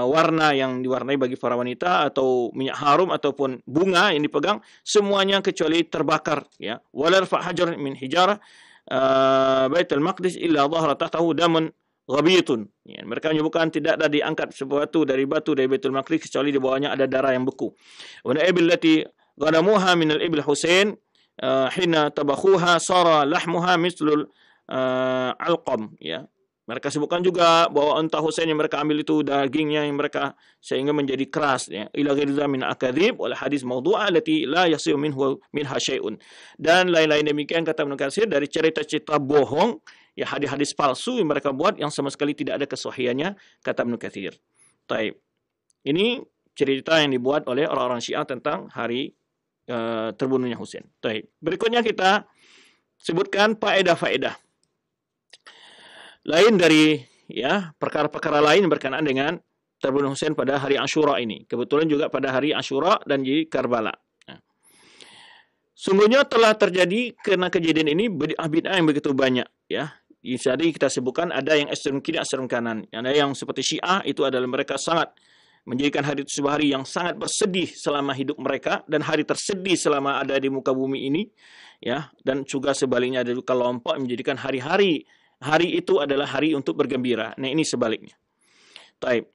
warna yang diwarnai bagi para wanita, atau minyak harum ataupun bunga yang dipegang, semuanya kecuali terbakar, ya. Wala rafa hajar min hijarah Baitul Maqdis illa dhahara tahtahu damun ghabitun, ya. Mereka menyebutkan tidak ada diangkat sesuatu dari batu dari Baitul Maqdis kecuali di bawahnya ada darah yang beku. Wa al-ibil lati ghanamuha min al-ibil Husain hina tabakhuha sara lahmuha mislul alqam, ya. Mereka sebutkan juga bahwa unta Husain yang mereka ambil itu dagingnya yang mereka sehingga menjadi keras, ya. Ila ghirza min akadzib wal hadis mawdu'a allati la yasihu minha syai'un, dan lain-lain demikian, kata Ibnu Katsir, dari cerita-cerita bohong, ya, hadis-hadis palsu yang mereka buat yang sama sekali tidak ada kesahihannya, kata Ibnu Katsir. Taib. Ini cerita yang dibuat oleh orang-orang Syiah tentang hari terbunuhnya Husain. Taib. Berikutnya kita sebutkan faedah-faedah lain dari, ya, perkara-perkara lain berkenaan dengan terbunuh Husain pada hari Asyura ini. Kebetulan juga pada hari Asyura dan di Karbala. Nah, sungguhnya telah terjadi karena kejadian ini bid'ah yang begitu banyak, ya. Jadi kita sebutkan ada yang ekstrem kiri, ekstrem kanan. Ada yang seperti Syiah, itu adalah mereka sangat menjadikan hari itu sebuah hari yang sangat bersedih selama hidup mereka, dan hari tersedih selama ada di muka bumi ini, ya. Dan juga sebaliknya ada kelompok yang menjadikan hari itu adalah hari untuk bergembira. Nah, ini sebaliknya. Taib.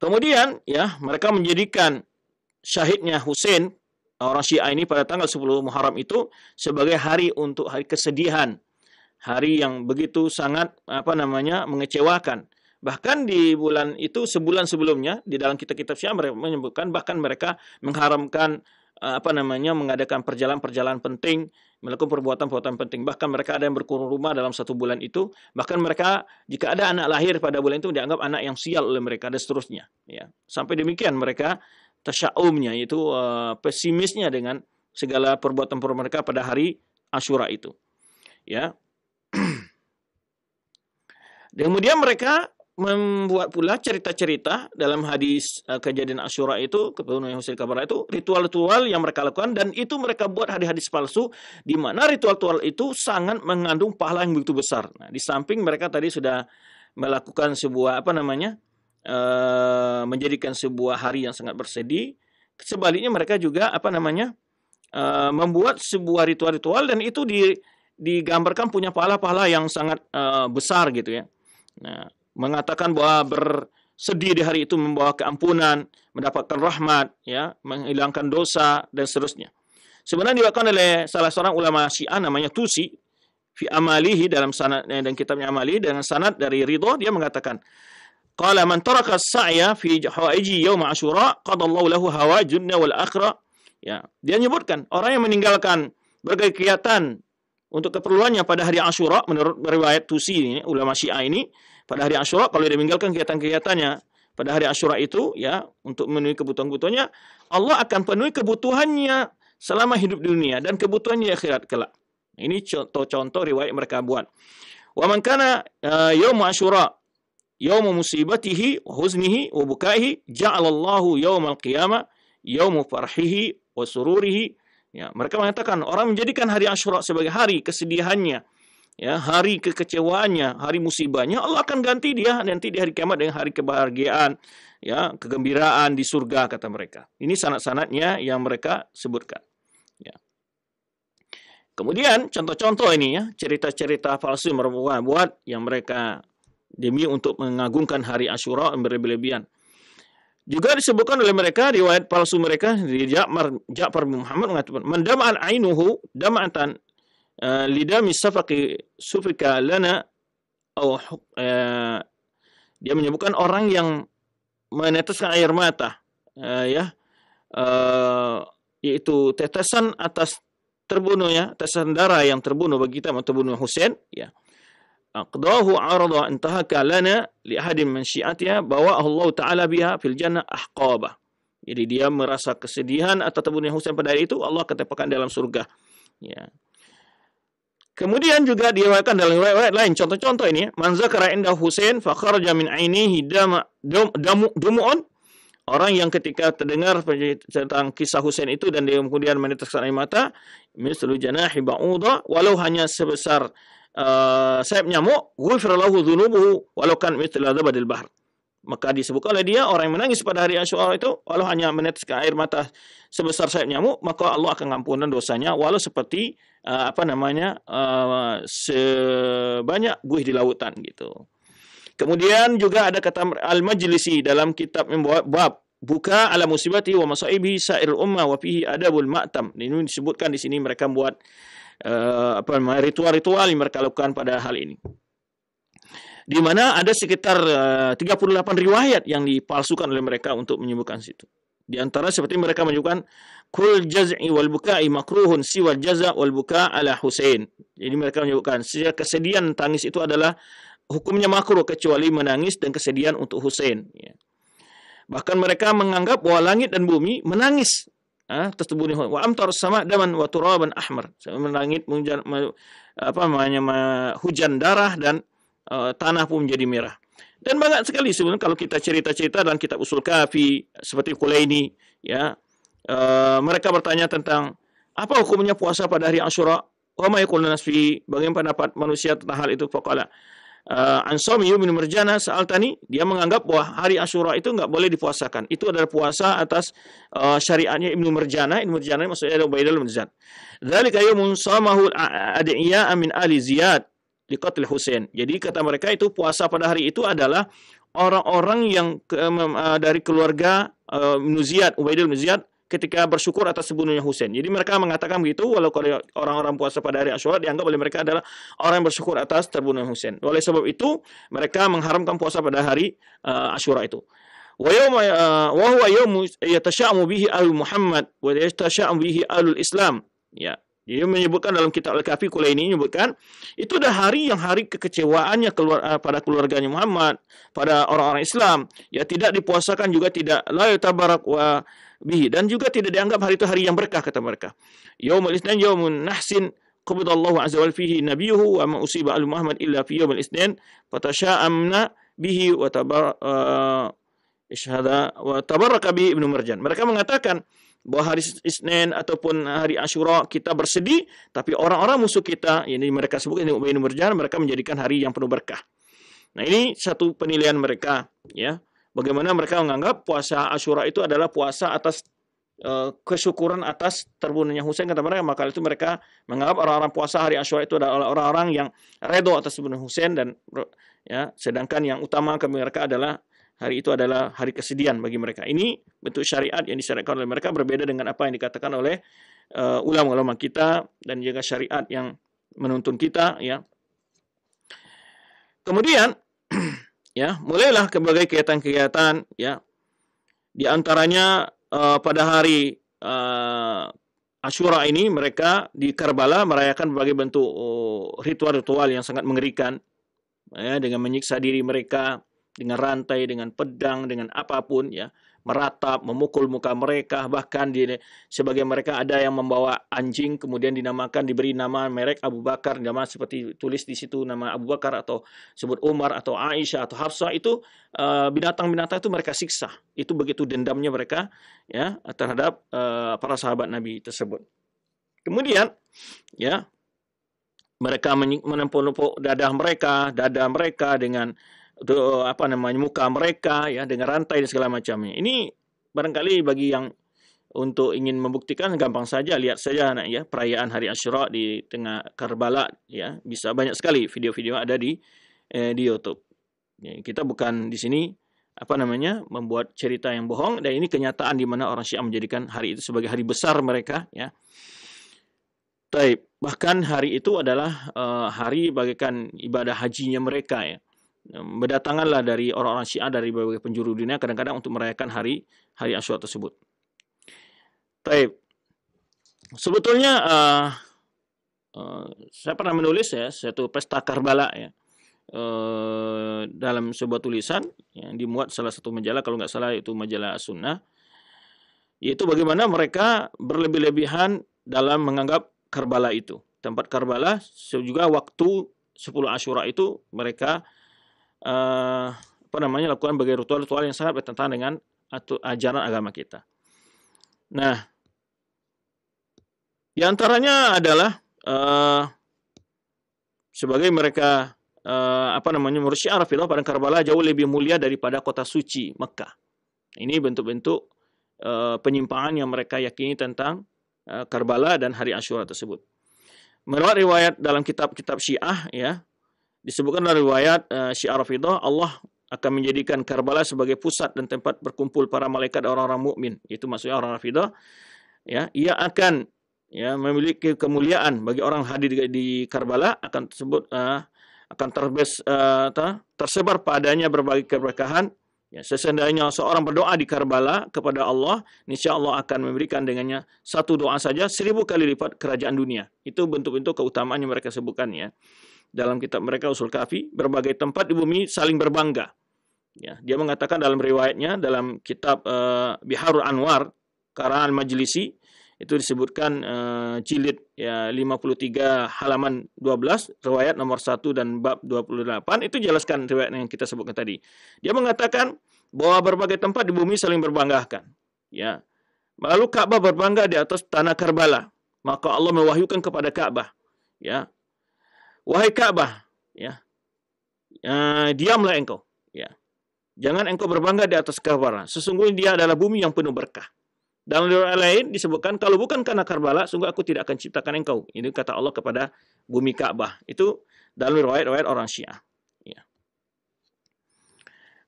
Kemudian, ya, mereka menjadikan syahidnya Husain, orang Syiah ini, pada tanggal 10 Muharram itu sebagai hari untuk hari kesedihan. Hari yang begitu sangat mengecewakan. Bahkan di bulan itu, sebulan sebelumnya, di dalam kitab-kitab Syiah mereka menyebutkan, bahkan mereka mengharamkan mengadakan perjalanan-perjalanan penting, melakukan perbuatan-perbuatan penting. Bahkan mereka ada yang berkurung rumah dalam 1 bulan itu. Bahkan mereka, jika ada anak lahir pada bulan itu, dianggap anak yang sial oleh mereka, dan seterusnya, ya. Sampai demikian mereka tasyaumnya, yaitu pesimisnya dengan segala perbuatan-perbuatan mereka pada hari Asyura itu, ya. Dan kemudian mereka membuat pula cerita-cerita dalam hadis kejadian Asyura itu, kebunuhan Husain Karbala itu, ritual-ritual yang mereka lakukan, dan itu mereka buat hadis-hadis palsu, di mana ritual-ritual itu sangat mengandung pahala yang begitu besar. Nah, di samping mereka tadi sudah melakukan sebuah menjadikan sebuah hari yang sangat bersedih, sebaliknya mereka juga membuat sebuah ritual-ritual, dan itu digambarkan punya pahala-pahala yang sangat besar, gitu, ya. Nah, mengatakan bahwa bersedih di hari itu membawa keampunan, mendapatkan rahmat, ya, menghilangkan dosa, dan seterusnya. Sebenarnya diwakilkan oleh salah seorang ulama Syiah namanya Tusi, fi amalihi, dalam sanad dan kitabnya Amali, dengan sanad dari Ridho, dia mengatakan, qala man taraka as-sa'ya fi hawaiji yaum Asyura qadallahu lahu hawajunna wal akhirah. Ya, dia menyebutkan orang yang meninggalkan berbagai kegiatan untuk keperluannya pada hari Asyura, menurut riwayat Tusi ini, ulama Syiah ini, pada hari Asyura kalau dia meninggalkan kegiatan-kegiatannya pada hari Asyura itu, ya, untuk memenuhi kebutuhan-kebutuhannya, Allah akan penuhi kebutuhannya selama hidup di dunia dan kebutuhannya di akhirat kelak. Ini contoh-contoh riwayat mereka buat. Wa man kana yaum Asyura yaum musibatihi wa huznihi wa bukaihi ja'alallahu yaumal qiyamah yaum farhihi wa sururihi. Ya, mereka mengatakan orang menjadikan hari Asyura sebagai hari kesedihannya, ya, hari kekecewaannya, hari musibahnya, Allah akan ganti dia nanti di hari kiamat dengan hari kebahagiaan, ya, kegembiraan di surga, kata mereka. Ini sanad-sanadnya yang mereka sebutkan. Ya. Kemudian contoh-contoh ini, ya, cerita-cerita palsu yang mereka buat yang mereka demi untuk mengagungkan hari Asyura yang berlebihan. Juga disebutkan oleh mereka, riwayat palsu mereka di Ja'far bin Muhammad mengatakan, "Man dama'an ainuhu dama'atan lidami sufika lana." Dia menyebutkan orang yang meneteskan air mata, yaitu tetesan atas terbunuhnya, tetesan darah yang terbunuh bagi kita, terbunuh Husain, ya. Aqdahu arada intahaka lana li ahadin min syi'atiha bawa Allah Ta'ala biha fil jannah ahqabah. Jadi dia merasa kesedihan atas terbunuhnya Husain pada hari itu, Allah akan tepakan dalam surga. Ya. Kemudian juga diriwayatkan dalam riwayat lain, contoh-contoh ini, man zakara inda Husain fa kharaja min ainihi dumu'un. Orang yang ketika terdengar tentang kisah Husain itu dan dia kemudian meneteskan air mata, mislu janahi ba'udha, walau hanya sebesar sayap nyamuk, ghufira lahu dzunubuhu walau kan mithla zabadil bahr. Maka disebutkan oleh dia orang yang menangis pada hari Asyura itu, walau hanya meneteskan air mata sebesar sayap nyamuk, maka Allah akan mengampunkan dosanya walau seperti sebanyak buih di lautan, gitu. Kemudian juga ada kata Al-Majlisi dalam kitab membawa bab buka ala musibati wa masaibi sa'ir ummah wa fihi adabul ma'tam. Ini disebutkan di sini mereka buat ritual-ritual yang mereka lakukan pada hal ini. Di mana ada sekitar 38 riwayat yang dipalsukan oleh mereka untuk menyebutkan situ. Di antara seperti mereka menyebutkan kul jaz'i wal buka'i makruhun siwal jaza' wal buka' ala Husain. Jadi mereka menyebutkan kesedihan tangis itu adalah hukumnya makruh kecuali menangis dan kesedihan untuk Husain, ya. Bahkan mereka menganggap bahwa langit dan bumi menangis terbunuh wa amtar sama daman wa turaban ahmar. Langit hujan darah dan tanah pun menjadi merah. Dan banyak sekali sebenarnya kalau kita cerita-cerita dalam kitab Usul Kafi seperti Kulaini, ya, mereka bertanya tentang apa hukumnya puasa pada hari Asyura, wa ma yaqulun nasfi, bagaimana pendapat manusia tentang hal itu. Faqala Ansami bin Marjana sa'altani, dia menganggap bahwa hari Asyura itu enggak boleh dipuasakan. Itu adalah puasa atas syariatnya Ibnu Marjana. Ibnu Marjana maksudnya adalah Ubaidillah bin Ziyad. Dzalika yaumun samahu al-ad'iya min ali Ziyad liqatl Husain. Jadi kata mereka itu puasa pada hari itu adalah orang-orang yang dari keluarga Ibnu Ziyad, Ubaidillah bin Ziyad, ketika bersyukur atas terbunuhnya Husain. Jadi mereka mengatakan begitu, walau kalau orang-orang puasa pada hari Asyura dianggap oleh mereka adalah orang yang bersyukur atas terbunuhnya Husain. Oleh sebab itu mereka mengharamkan puasa pada hari Asyura itu. Wa huwa yawmu yatasha'amu bihi ahlul Muhammad wa yatasha'amu bihi ahlul Islam. Ya. Dia menyebutkan dalam kitab Al-Kafi Kulaini menyebutkan itu adalah hari kekecewaannya pada keluarganya Muhammad, pada orang-orang Islam. Ya, tidak dipuasakan juga tidak la yutabarak wa bihi, dan juga tidak dianggap hari itu hari yang berkah, kata mereka. Yaumul Itsnain yaumun nahsin qabadallahu azza wa fihi nabiyuhu wa ma usiba al Muhammad illa fi yaumil Itsnain fatasha'amna bihi wa tabarraka bihi Ibnu Marjan. Mereka mengatakan bahwa hari Isnin ataupun hari Asyura kita bersedih, tapi orang-orang musuh kita, ini mereka sebut Ibnu Marjan, mereka menjadikan hari yang penuh berkah. Nah, ini satu penilaian mereka, ya. Bagaimana mereka menganggap puasa Asyura itu adalah puasa atas kesyukuran atas terbunuhnya Husain, kata mereka. Maka itu mereka menganggap orang-orang puasa hari Asyura itu adalah orang-orang yang redha atas terbunuh Husain, dan ya, sedangkan yang utama bagi mereka adalah hari itu adalah hari kesedihan bagi mereka. Ini bentuk syariat yang disyariatkan oleh mereka, berbeda dengan apa yang dikatakan oleh ulama-ulama kita dan juga syariat yang menuntun kita, ya. Kemudian ya, mulailah berbagai kegiatan-kegiatan, ya. Di antaranya pada hari Asyura ini mereka di Karbala merayakan berbagai bentuk ritual-ritual yang sangat mengerikan, ya, dengan menyiksa diri mereka dengan rantai, dengan pedang, dengan apapun, ya, meratap, memukul muka mereka, bahkan sebagian mereka ada yang membawa anjing kemudian diberi nama merek Abu Bakar, nama seperti tulis di situ nama Abu Bakar atau sebut Umar atau Aisyah atau Hafsah, itu binatang-binatang itu mereka siksa. Itu begitu dendamnya mereka, ya, terhadap para sahabat Nabi tersebut. Kemudian, ya, mereka menempuk dada mereka dengan muka mereka, ya, dengan rantai dan segala macamnya. Ini barangkali bagi yang untuk ingin membuktikan gampang saja, lihat saja, anak, ya, perayaan hari Asyura di tengah Karbala, ya, bisa banyak sekali video-video ada di YouTube. Ya, kita bukan di sini membuat cerita yang bohong, dan ini kenyataan di mana orang Syiah menjadikan hari itu sebagai hari besar mereka, ya. Bahkan hari itu adalah hari bagaikan ibadah hajinya mereka, ya. Berdatanganlah dari orang-orang Syiah dari berbagai penjuru dunia kadang-kadang untuk merayakan hari Asyura tersebut. Sebetulnya saya pernah menulis, ya, suatu pesta Karbala, ya, dalam sebuah tulisan yang dimuat salah satu majalah, kalau nggak salah itu majalah Sunnah, yaitu bagaimana mereka berlebih-lebihan dalam menganggap Karbala itu tempat Karbala, juga waktu 10 Asyura itu mereka lakukan berbagai ritual-ritual yang sangat bertentangan dengan ajaran agama kita. Nah, di antaranya adalah sebagai mereka menurut Syiah Rafidhah pada Karbala jauh lebih mulia daripada kota suci Mekah. Ini bentuk-bentuk penyimpangan yang mereka yakini tentang Karbala dan hari Asyura tersebut. Menurut riwayat dalam kitab-kitab Syiah, ya, disebutkan dalam riwayat Syiah Rafidhah, Allah akan menjadikan Karbala sebagai pusat dan tempat berkumpul para malaikat dan orang-orang mukmin. Itu maksudnya orang Rafidhah, ya, ia akan, ya, memiliki kemuliaan bagi orang hadir di Karbala, akan tersebar padanya berbagai keberkahan. Ya, seandainya seorang berdoa di Karbala kepada Allah, niscaya Allah akan memberikan dengannya satu doa saja 1000 kali lipat kerajaan dunia. Itu bentuk-bentuk keutamaan yang mereka sebutkan, ya. Dalam kitab mereka Usul Kafi, berbagai tempat di bumi saling berbangga. Ya, dia mengatakan dalam riwayatnya dalam kitab Biharul Anwar karangan Majlisi, itu disebutkan jilid, ya, 53 halaman 12, riwayat nomor 1 dan bab 28, itu jelaskan riwayat yang kita sebutkan tadi. Dia mengatakan bahwa berbagai tempat di bumi saling berbanggakan, ya. Lalu Ka'bah berbangga di atas tanah Karbala. Maka Allah mewahyukan kepada Ka'bah, ya, wahai Ka'bah, ya, diamlah engkau, ya. Jangan engkau berbangga di atas Karbala. Sesungguhnya dia adalah bumi yang penuh berkah. Dalam riwayat lain disebutkan, kalau bukan karena Karbala, sungguh aku tidak akan ciptakan engkau. Ini kata Allah kepada bumi Ka'bah. Itu dalam riwayat-riwayat orang Syiah. Ya.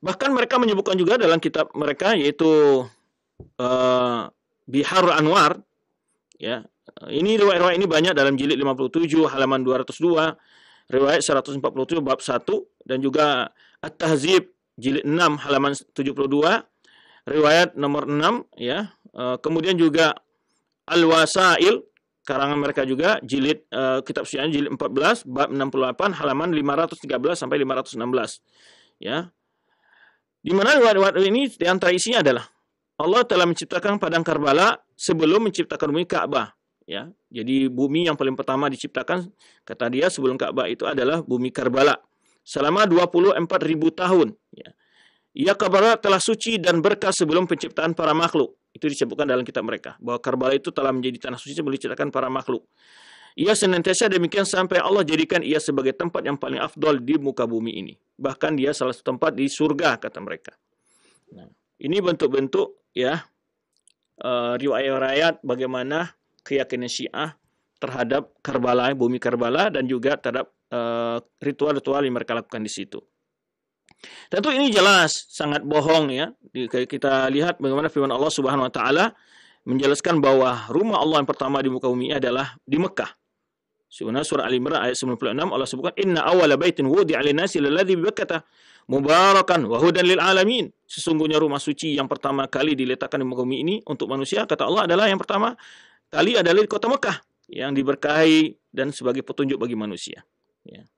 Bahkan mereka menyebutkan juga dalam kitab mereka, yaitu Biharul Anwar. Ya. Ini riwayat-riwayat ini banyak dalam jilid 57 halaman 202, riwayat 147 bab 1, dan juga At-Tahzib jilid 6 halaman 72, riwayat nomor 6, ya. Kemudian juga Al-Wasail karangan mereka juga jilid kitab Syiah jilid 14 bab 68 halaman 513 sampai 516, ya. Di mana riwayat ini di antara isinya adalah Allah telah menciptakan padang Karbala sebelum menciptakan bumi Ka'bah, ya. Jadi bumi yang paling pertama diciptakan, kata dia, sebelum Ka'bah itu adalah bumi Karbala selama 24.000 tahun, ya. Ia Karbala telah suci dan berkah sebelum penciptaan para makhluk. Itu disebutkan dalam kitab mereka, bahwa Karbala itu telah menjadi tanah suci sebelum diciptakan para makhluk. Ia senantiasa demikian sampai Allah jadikan ia sebagai tempat yang paling afdol di muka bumi ini. Bahkan dia salah satu tempat di surga, kata mereka. Nah, ini bentuk-bentuk, ya, riwayat bagaimana keyakinan Syiah terhadap Karbala, bumi Karbala, dan juga terhadap ritual-ritual yang mereka lakukan di situ. Tentu ini jelas sangat bohong, ya. Kita lihat bagaimana firman Allah Subhanahu wa taala menjelaskan bahwa rumah Allah yang pertama di muka bumi adalah di Mekah. Surah Al-Imran ayat 96 Allah sebutkan, "Inna awwala baitin wudi'a lin-nasi lalladzi bi Bakkah mubarakan wa hudan lil alamin. Sesungguhnya rumah suci yang pertama kali diletakkan di muka bumi ini untuk manusia, kata Allah, adalah yang pertama kali adalah di kota Mekah yang diberkahi dan sebagai petunjuk bagi manusia. Ya.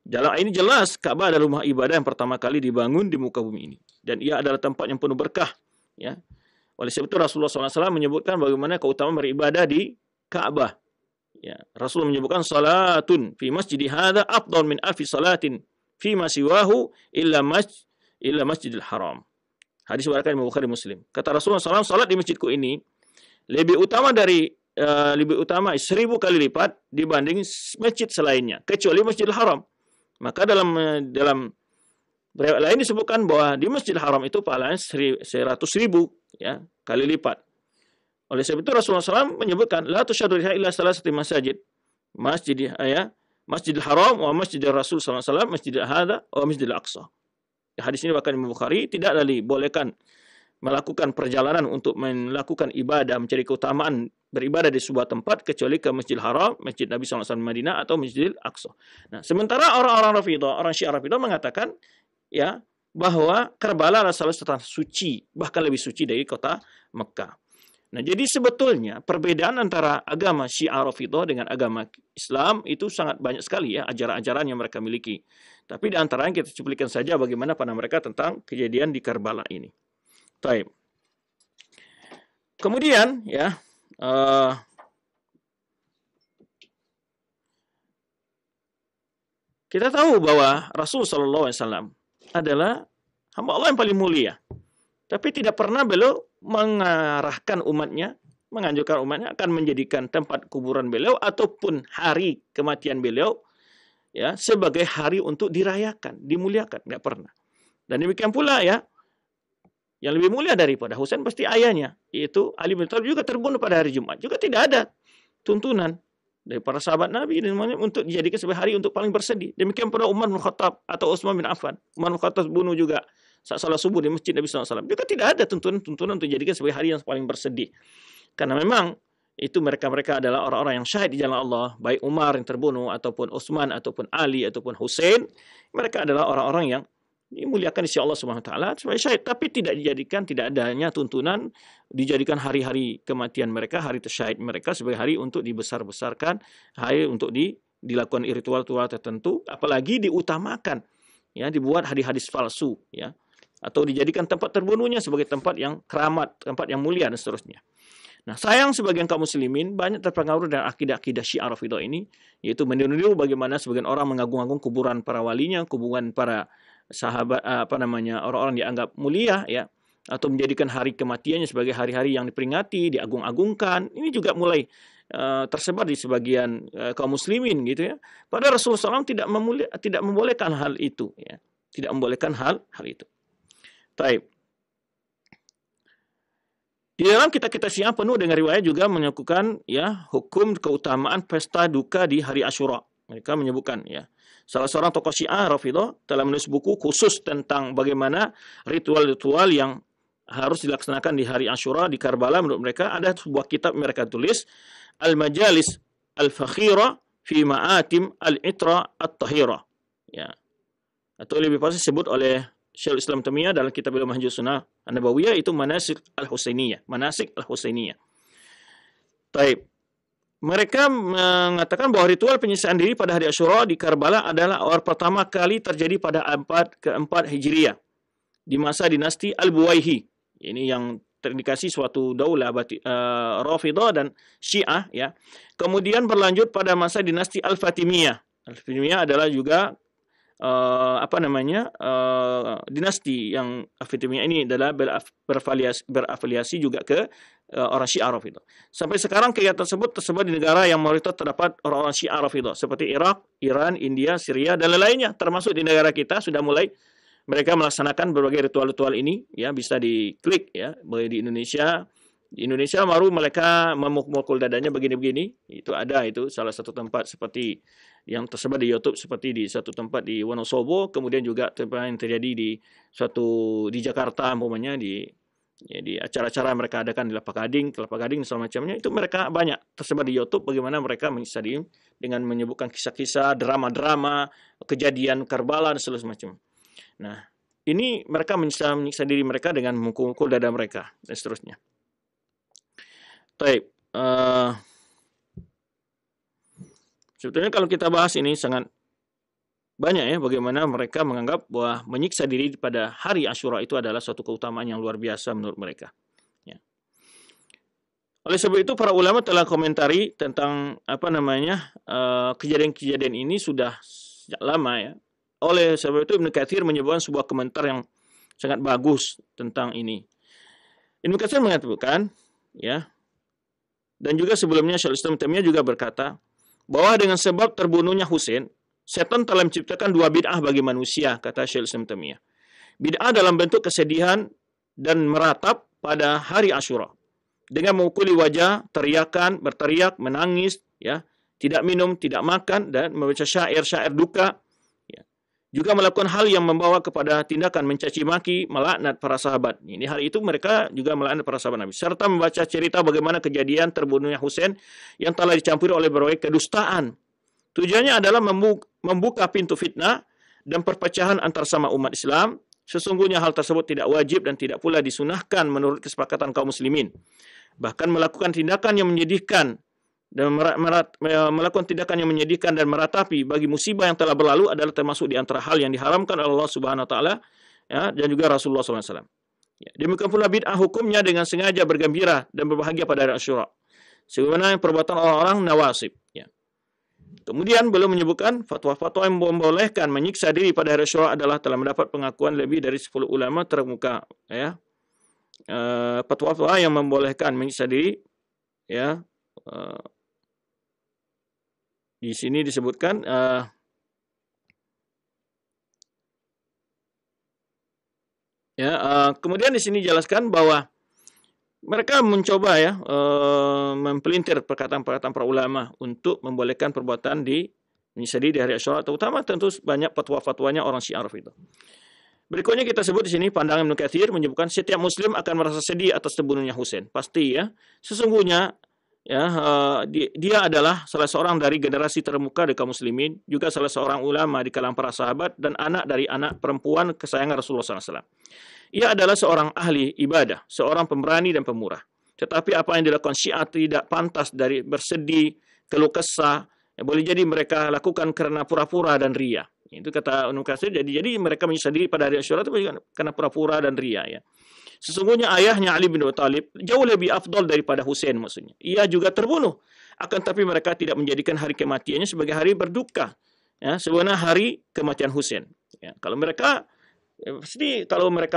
Dalam ini jelas Ka'bah adalah rumah ibadah yang pertama kali dibangun di muka bumi ini, dan ia adalah tempat yang penuh berkah. Ya. Oleh sebab itu Rasulullah SAW menyebutkan bagaimana keutamaan beribadah di Ka'bah. Ya. Rasul menyebutkan salatun fi masjidi hadza afdal min alfi salatin fi ma siwahu illa masjidil haram. Hadis riwayat Imam Bukhari Muslim. Kata Rasulullah SAW, salat di masjidku ini lebih utama 1000 kali lipat dibanding masjid selainnya, kecuali Masjidil Haram. Maka dalam riwayat lain disebutkan bahwa di Masjidil Haram itu pahalanya 100.000 ya, kali lipat. Oleh sebab itu Rasulullah SAW menyebutkan la tusyadu illa salasati masajid. Masjidil Haram wa Masjidil Rasul SAW, Masjidil Hadza wa Masjidil Aqsa. Hadis ini bahkan Imam Bukhari tidak bolehkan melakukan perjalanan untuk melakukan ibadah, mencari keutamaan beribadah di sebuah tempat kecuali ke Masjidil Haram, Masjid Nabi SAW Madinah atau Masjidil Aqsa. Nah, sementara orang-orang Rafidah, orang Syiah Rafidah mengatakan ya bahwa Karbala adalah salah satu suci, bahkan lebih suci dari kota Mekah. Nah, jadi sebetulnya perbedaan antara agama Syiah Rafidah dengan agama Islam itu sangat banyak sekali ya, ajaran-ajaran yang mereka miliki. Tapi di antaranya kita cuplikan saja bagaimana pandangan mereka tentang kejadian di Karbala ini. Taib. Kemudian ya kita tahu bahwa Rasul SAW adalah hamba Allah yang paling mulia. Tapi tidak pernah beliau mengarahkan umatnya, menganjurkan umatnya akan menjadikan tempat kuburan beliau ataupun hari kematian beliau ya sebagai hari untuk dirayakan, dimuliakan, tidak pernah. Dan demikian pula ya, yang lebih mulia daripada Husain pasti ayahnya, yaitu Ali bin Thalib, juga terbunuh pada hari Jumat. Juga tidak ada tuntunan dari para sahabat Nabi untuk dijadikan sebagai hari untuk paling bersedih. Demikian pula Umar bin Khattab atau Utsman bin Affan. Umar bin Khattab bunuh juga saat salat subuh di masjid Nabi SAW. Juga tidak ada tuntunan untuk dijadikan sebagai hari yang paling bersedih. Karena memang itu mereka adalah orang-orang yang syahid di jalan Allah. Baik Umar yang terbunuh, ataupun Utsman, ataupun Ali, ataupun Husain. Mereka adalah orang-orang yang dimuliakan di sisi Allah Subhanahu wa taala sebagai syahid, tapi tidak adanya tuntunan dijadikan hari-hari kematian mereka, hari tersyahid mereka sebagai hari untuk dibesar-besarkan, hari untuk dilakukan ritual-ritual tertentu, apalagi diutamakan ya, dibuat hadis-hadis palsu ya, atau dijadikan tempat terbunuhnya sebagai tempat yang keramat, tempat yang mulia dan seterusnya. Nah, sayang sebagian kaum muslimin banyak terpengaruh dengan akidah-akidah Syiah Rafidah ini, yaitu meniru bagaimana sebagian orang mengagung-agung kuburan para walinya, kuburan para sahabat orang-orang dianggap mulia ya, atau menjadikan hari kematiannya sebagai hari-hari yang diperingati, diagung-agungkan. Ini juga mulai tersebar di sebagian kaum muslimin gitu ya. Padahal Rasulullah SAW tidak membolehkan hal itu ya. Tidak membolehkan hal itu. Taib. Di dalam kitab-kitab Syiah penuh dengan riwayat juga menyebutkan ya hukum keutamaan pesta duka di hari Asyura. Mereka menyebutkan ya, salah seorang tokoh Syiah Rafidah telah menulis buku khusus tentang bagaimana ritual-ritual yang harus dilaksanakan di hari Asyura di Karbala. Menurut mereka ada sebuah kitab mereka tulis, Al-Majalis Al-Fakhira fi Ma'atim Al-Itra At-Tahira. Ya. Atau lebih pasti disebut oleh Syekhul Islam Taimiyah dalam kitab beliau Manhajus Sunnah An-Nabawiyah, itu Manasik Al-Husainiyah. Taib. Mereka mengatakan bahwa ritual penyisihan diri pada hari Asyura di Karbala adalah awal pertama kali terjadi pada abad ke-4 Hijriah di masa dinasti Al-Buwaihi. Ini yang terindikasi suatu daulah Rafidah dan Syiah ya. Kemudian berlanjut pada masa dinasti Al-Fatimiyah. Al-Fatimiyah adalah juga dinasti yang Fatimiyah ini adalah berafiliasi juga ke orang Syiah Rafidah. Sampai sekarang kegiatan tersebut tersebar di negara yang mayoritas terdapat orang-orang Syiah Rafidah seperti Irak, Iran, India, Syria dan lain-lainnya. Termasuk di negara kita sudah mulai mereka melaksanakan berbagai ritual-ritual ini ya, bisa diklik ya. Di Indonesia baru mereka memukul dadanya begini-begini. Itu ada, itu salah satu tempat seperti yang tersebar di YouTube, seperti di satu tempat di Wonosobo, kemudian juga yang terjadi di Jakarta umpamanya di acara-acara mereka adakan di Kelapa Gading segala macamnya. Itu mereka banyak tersebar di YouTube bagaimana mereka menyisadi dengan menyebutkan kisah-kisah, drama-drama, kejadian Karbala dan segala macam. Nah, ini mereka menyiksa diri mereka dengan memukul dada mereka dan seterusnya. Baik, sebetulnya kalau kita bahas ini sangat banyak ya bagaimana mereka menganggap bahwa menyiksa diri pada hari Asyura itu adalah suatu keutamaan yang luar biasa menurut mereka. Ya. Oleh sebab itu para ulama telah komentari tentang kejadian-kejadian ini sudah sejak lama ya. Oleh sebab itu Ibnu Katsir menyebutkan sebuah komentar yang sangat bagus tentang ini. Ibnu Katsir mengatakan ya, dan juga sebelumnya Syaikhul Islam Taimiyah juga berkata bahwa dengan sebab terbunuhnya Husain, setan telah menciptakan dua bid'ah bagi manusia, kata Syaikhul Islam Taimiyah. Bid'ah dalam bentuk kesedihan dan meratap pada hari Asyura dengan memukuli wajah, berteriak, menangis, ya, tidak minum, tidak makan, dan membaca syair-syair duka. Ya. Juga melakukan hal yang membawa kepada tindakan mencaci maki, melaknat para sahabat. Ini hari itu mereka juga melaknat para sahabat Nabi. Serta membaca cerita bagaimana kejadian terbunuhnya Husain yang telah dicampuri oleh berbagai kedustaan. Tujuannya adalah membuka pintu fitnah dan perpecahan antar sama umat Islam. Sesungguhnya hal tersebut tidak wajib dan tidak pula disunahkan menurut kesepakatan kaum muslimin. Bahkan melakukan tindakan yang menyedihkan dan meratapi bagi musibah yang telah berlalu adalah termasuk di antara hal yang diharamkan oleh Allah Subhanahu wa taala, ya, dan juga Rasulullah SAW. Ya, demikian pula bid'ah hukumnya dengan sengaja bergembira dan berbahagia pada hari Asyura. Sebagaimana perbuatan orang-orang nawasib, ya. Kemudian belum menyebutkan fatwa-fatwa yang membolehkan menyiksa diri pada hari Asyura adalah telah mendapat pengakuan lebih dari 10 ulama terkemuka, ya. Fatwa-fatwa yang membolehkan menyiksa diri, ya. Di sini disebutkan kemudian di sini dijelaskan bahwa mereka mencoba ya mempelintir perkataan-perkataan para ulama untuk membolehkan perbuatan menyiksa diri di hari Asyura, terutama tentu banyak fatwa-fatwanya orang Syiah itu. Berikutnya kita sebut di sini pandangan Ibnu Katsir menyebutkan setiap muslim akan merasa sedih atas terbunuhnya Husain. Pasti ya. Sesungguhnya ya dia adalah salah seorang dari generasi terkemuka di kaum muslimin, juga salah seorang ulama di kalangan para sahabat dan anak dari anak perempuan kesayangan Rasulullah SAW. Ia adalah seorang ahli ibadah, seorang pemberani dan pemurah. Tetapi apa yang dilakukan Syiah tidak pantas dari bersedih, keluh kesah. Boleh jadi mereka lakukan karena pura-pura dan ria. Itu kata Ibnu Katsir. Jadi mereka menyiksa diri pada hari Asyura itu karena pura-pura dan ria. Ya. Sesungguhnya ayahnya Ali bin Abi Thalib jauh lebih afdal daripada Husain maksudnya. Ia juga terbunuh. Akan tapi mereka tidak menjadikan hari kematiannya sebagai hari berduka. Ya, sebenarnya hari kematian Husain. Ya, kalau mereka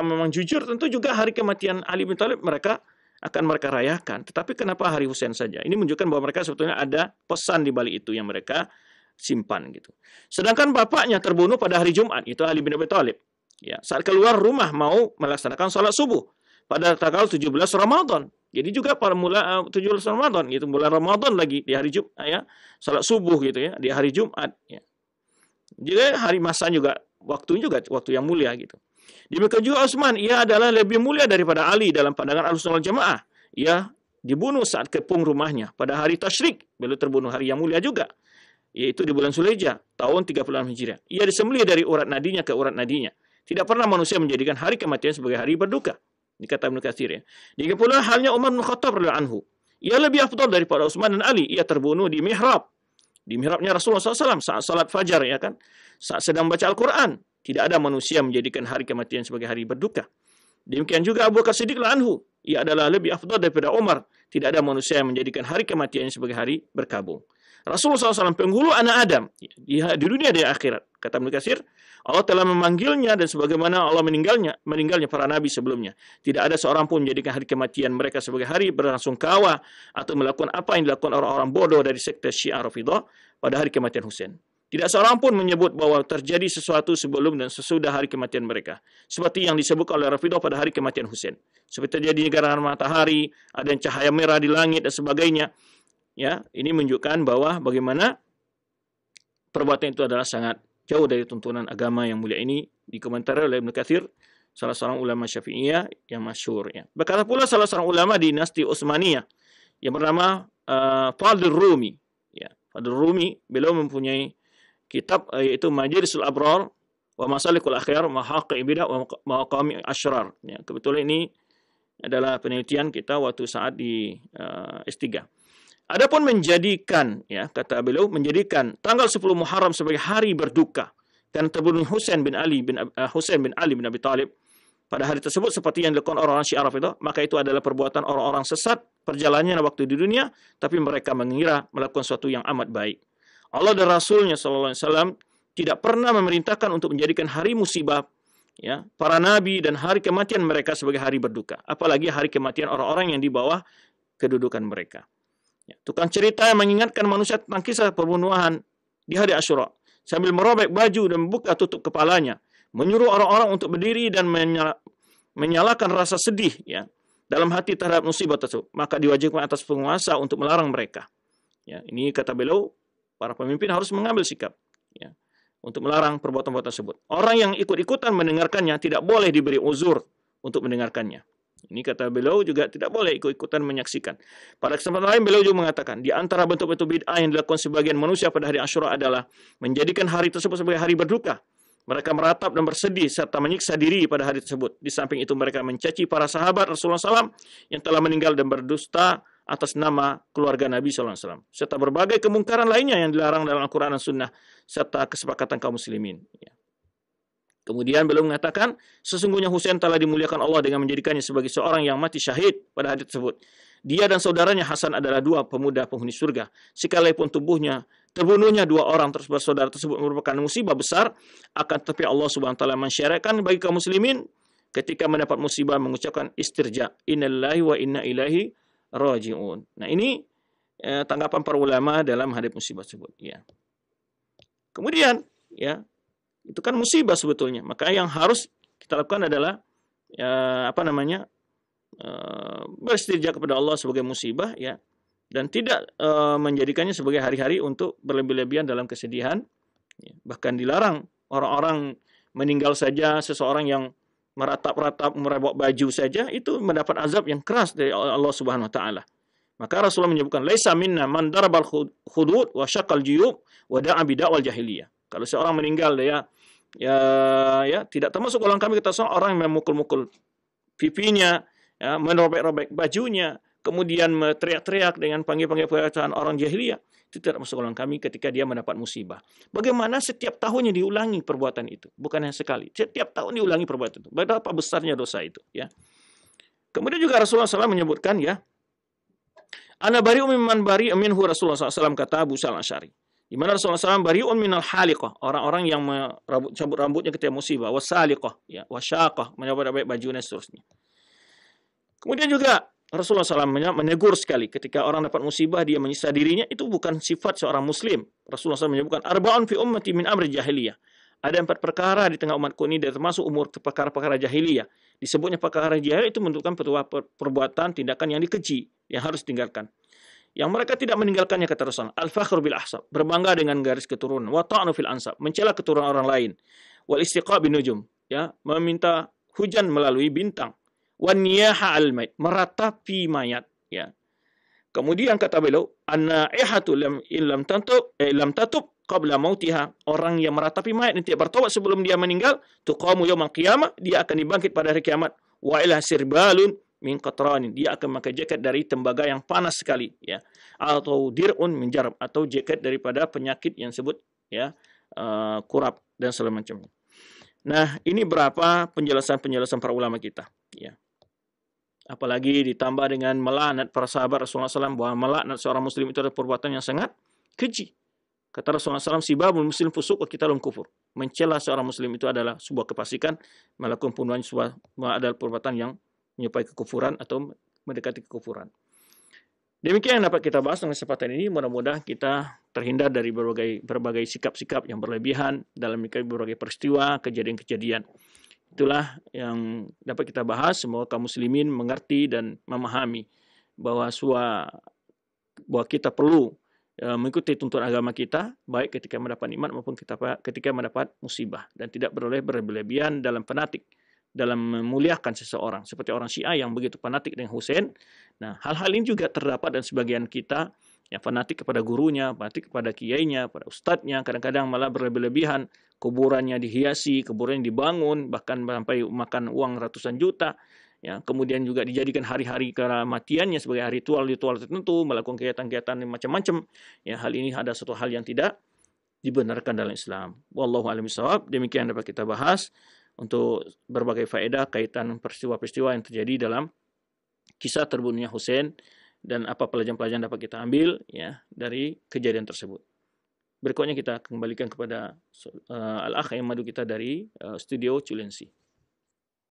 memang jujur, tentu juga hari kematian Ali bin Thalib mereka akan mereka rayakan. Tetapi kenapa hari Husain saja? Ini menunjukkan bahwa mereka sebetulnya ada pesan di balik itu yang mereka simpan gitu. Sedangkan bapaknya terbunuh pada hari Jumat, itu Ali bin Abi Thalib. Ya, saat keluar rumah mau melaksanakan salat subuh pada tanggal 17 Ramadan. Jadi juga pada 17 Ramadan gitu, bulan Ramadan lagi di hari Jumat ya, salat subuh gitu ya, di hari Jumat ya. Jadi hari masa juga waktunya juga waktu yang mulia gitu. Demikian juga Utsman, ia adalah lebih mulia daripada Ali dalam pandangan Ahlussunnah wal Jamaah. Ia dibunuh saat kepung rumahnya pada hari Tasyrik, beliau terbunuh hari yang mulia juga, yaitu di bulan Zulhijjah tahun 36 Hijriah. Ia disembelih dari urat nadinya ke urat nadinya. Tidak pernah manusia menjadikan hari kematian sebagai hari berduka. Ini kata Ibnu Katsir ya. Demikian pula halnya Umar bin Khattab radhiyallahu anhu. Ia lebih afdal daripada Utsman dan Ali. Ia terbunuh di mihrab. Di mihrabnya Rasulullah SAW saat salat fajar ya kan. Saat sedang baca Al-Quran. Tidak ada manusia menjadikan hari kematian sebagai hari berduka. Demikian juga Abu Bakar Siddiq anhu. Ia adalah lebih afdal daripada Umar. Tidak ada manusia yang menjadikan hari kematiannya sebagai hari berkabung. Rasulullah SAW penghulu anak Adam di dunia dan di akhirat. Kata Ibnu Katsir, Allah telah memanggilnya dan sebagaimana Allah meninggalnya para nabi sebelumnya. Tidak ada seorang pun menjadikan hari kematian mereka sebagai hari berlangsung kawa atau melakukan apa yang dilakukan orang-orang bodoh dari sekte Syiah Rafidhah pada hari kematian Husain. Tidak seorang pun menyebut bahwa terjadi sesuatu sebelum dan sesudah hari kematian mereka. Seperti yang disebutkan oleh Rafidhah pada hari kematian Husain. Seperti terjadi gerhana matahari, ada yang cahaya merah di langit dan sebagainya. Ya, ini menunjukkan bahwa bagaimana perbuatan itu adalah sangat jauh dari tuntunan agama yang mulia ini. Dikomentari oleh Ibnu Katsir, salah seorang ulama Syafi'iyah yang masyhur. Ya. Berkata pula salah seorang ulama dinasti Utsmaniyah yang bernama Fadl Rumi. Ya, Fadl Rumi beliau mempunyai kitab yaitu Majlisul Abrar Wa masalikul akhyar mahaqi bidah wa maqami asyrar. Ya, kebetulan ini adalah penelitian kita waktu saat di S3. Adapun menjadikan, ya kata beliau, menjadikan tanggal 10 Muharram sebagai hari berduka dan terbunuh Husain bin Ali bin Abi Thalib pada hari tersebut seperti yang dilakukan orang-orang Syiah Rafidhah, maka itu adalah perbuatan orang-orang sesat perjalanannya waktu di dunia, tapi mereka mengira melakukan sesuatu yang amat baik. Allah dan Rasulnya SAW tidak pernah memerintahkan untuk menjadikan hari musibah, ya, para nabi dan hari kematian mereka sebagai hari berduka, apalagi hari kematian orang-orang yang di bawah kedudukan mereka. Ya, tukang cerita yang mengingatkan manusia tentang kisah pembunuhan di hari Asyura sambil merobek baju dan membuka tutup kepalanya, menyuruh orang-orang untuk berdiri dan menyalakan rasa sedih, ya, dalam hati terhadap musibah tersebut, maka diwajibkan atas penguasa untuk melarang mereka. Ya, ini kata beliau, para pemimpin harus mengambil sikap, ya, untuk melarang perbuatan-perbuatan tersebut. Orang yang ikut-ikutan mendengarkannya tidak boleh diberi uzur untuk mendengarkannya. Ini kata beliau juga tidak boleh ikut-ikutan menyaksikan. Pada kesempatan lain beliau juga mengatakan, di antara bentuk-bentuk bid'ah yang dilakukan sebagian manusia pada hari Asyura adalah menjadikan hari tersebut sebagai hari berduka. Mereka meratap dan bersedih serta menyiksa diri pada hari tersebut. Di samping itu mereka mencaci para sahabat Rasulullah SAW yang telah meninggal dan berdusta atas nama keluarga Nabi SAW, serta berbagai kemungkaran lainnya yang dilarang dalam Al-Quran dan Sunnah, serta kesepakatan kaum muslimin. Kemudian beliau mengatakan, sesungguhnya Husain telah dimuliakan Allah dengan menjadikannya sebagai seorang yang mati syahid pada hari tersebut. Dia dan saudaranya Hasan adalah dua pemuda penghuni surga. Sekalipun terbunuhnya dua orang bersaudara tersebut merupakan musibah besar, akan tetapi Allah Subhanahu wa taala mensyariatkan bagi kaum muslimin ketika mendapat musibah mengucapkan istirja, innalillahi wa inna ilaihi raji'un. Nah, ini tanggapan para ulama dalam hadits musibah tersebut, ya. Kemudian, ya, itu kan musibah sebetulnya. Maka yang harus kita lakukan adalah beristirja kepada Allah sebagai musibah, ya, dan tidak menjadikannya sebagai hari-hari untuk berlebih-lebihan dalam kesedihan. Ya. Bahkan dilarang orang-orang meninggal saja, seseorang yang meratap-ratap, merebok baju saja, itu mendapat azab yang keras dari Allah Subhanahu wa taala. Maka Rasulullah menyebutkan, laisa minna man darabal khudud wa syaqal juyub wa da'a bid'awal jahiliyah. Kalau seorang meninggal, dia tidak termasuk golongan kami, kata orang yang memukul-mukul pipinya, ya, merobek-robek bajunya, kemudian teriak-teriak dengan panggil-panggil perkataan orang jahiliyah. Itu tidak masuk golongan kami ketika dia mendapat musibah. Bagaimana setiap tahunnya diulangi perbuatan itu, bukan hanya sekali. Setiap tahun diulangi perbuatan itu. Betapa besarnya dosa itu, ya. Kemudian juga Rasulullah SAW menyebutkan, ya, ana bari'un mimman bari'a minhu Rasulullah SAW, kata Abu Sa'al Asy'ari. Di mana Rasulullah SAW bari'un minal haliqah, orang-orang yang cabut rambutnya ketika musibah, wasaliqah, ya, wasyaqah, menyabut baju dan seterusnya. Kemudian juga Rasulullah SAW menegur sekali ketika orang dapat musibah dia menyiksa dirinya, itu bukan sifat seorang muslim. Rasulullah SAW menyebutkan, arba'un fi ummati min amri jahiliyah. Ada 4 perkara di tengah umatku ini, dan termasuk umur perkara-perkara jahiliyah. Disebutnya perkara jahiliyah itu menunjukkan perbuatan, tindakan yang dikeji, yang harus ditinggalkan. Yang mereka tidak meninggalkannya, kata Rasulullah. Al-fakhr bil ahsab, berbangga dengan garis keturunan. Wa ta'nu fil ansab, mencela keturunan orang lain. Wal istiqa bin nujum, ya, meminta hujan melalui bintang. Wan niyaha al mayt, meratapi mayat, ya. Kemudian kata beliau, an-naihatu lam tatub qabla mautiha, orang yang meratapi mayat dan tidak bertobat sebelum dia meninggal, tuqamu yaumil qiyamah, dia akan dibangkit pada hari kiamat. Wa ila sirbalun min qatranin, dia akan memakai jaket dari tembaga yang panas sekali, ya, atau dir'un min jarab, atau jaket daripada penyakit yang disebut, ya, kurap dan segala macamnya. Nah, ini berapa penjelasan para ulama kita, ya. Apalagi ditambah dengan melaknat para sahabat Rasulullah SAW, bahwa melaknat seorang muslim itu adalah perbuatan yang sangat keji. Kata Rasulullah SAW, sibabul muslim fusuk wa qitalun kufur. Mencela seorang muslim itu adalah sebuah kefasikan, melakukan pembunuhan adalah perbuatan yang menyerupai kekufuran atau mendekati kekufuran. Demikian yang dapat kita bahas dengan kesempatan ini. Mudah-mudahan kita terhindar dari berbagai sikap-sikap yang berlebihan dalam berbagai peristiwa, kejadian-kejadian. Itulah yang dapat kita bahas. Semoga kaum muslimin mengerti dan memahami bahwa kita perlu mengikuti tuntunan agama kita, baik ketika mendapat nikmat maupun ketika mendapat musibah, dan tidak boleh berlebihan dalam fanatik dalam memuliakan seseorang seperti orang Syiah yang begitu fanatik dengan Husain. Nah, hal-hal ini juga terdapat dan sebagian kita Ya, fanatik kepada gurunya, fanatik kepada kiainya, pada ustadznya, kadang-kadang malah berlebih-lebihan, kuburannya dihiasi, kuburannya dibangun, bahkan sampai makan uang ratusan juta. Ya, kemudian juga dijadikan hari-hari kematiannya sebagai hari ritual-ritual tertentu, melakukan kegiatan-kegiatan macam-macam. Ya, hal ini ada satu hal yang tidak dibenarkan dalam Islam. Wallahu a'lam bishawab. Demikian dapat kita bahas untuk berbagai faedah kaitan peristiwa-peristiwa yang terjadi dalam kisah terbunuhnya Hussein dan apa pelajaran-pelajaran dapat kita ambil ya dari kejadian tersebut. Berikutnya kita kembalikan kepada Al-Akh yang madu kita dari studio Culensi.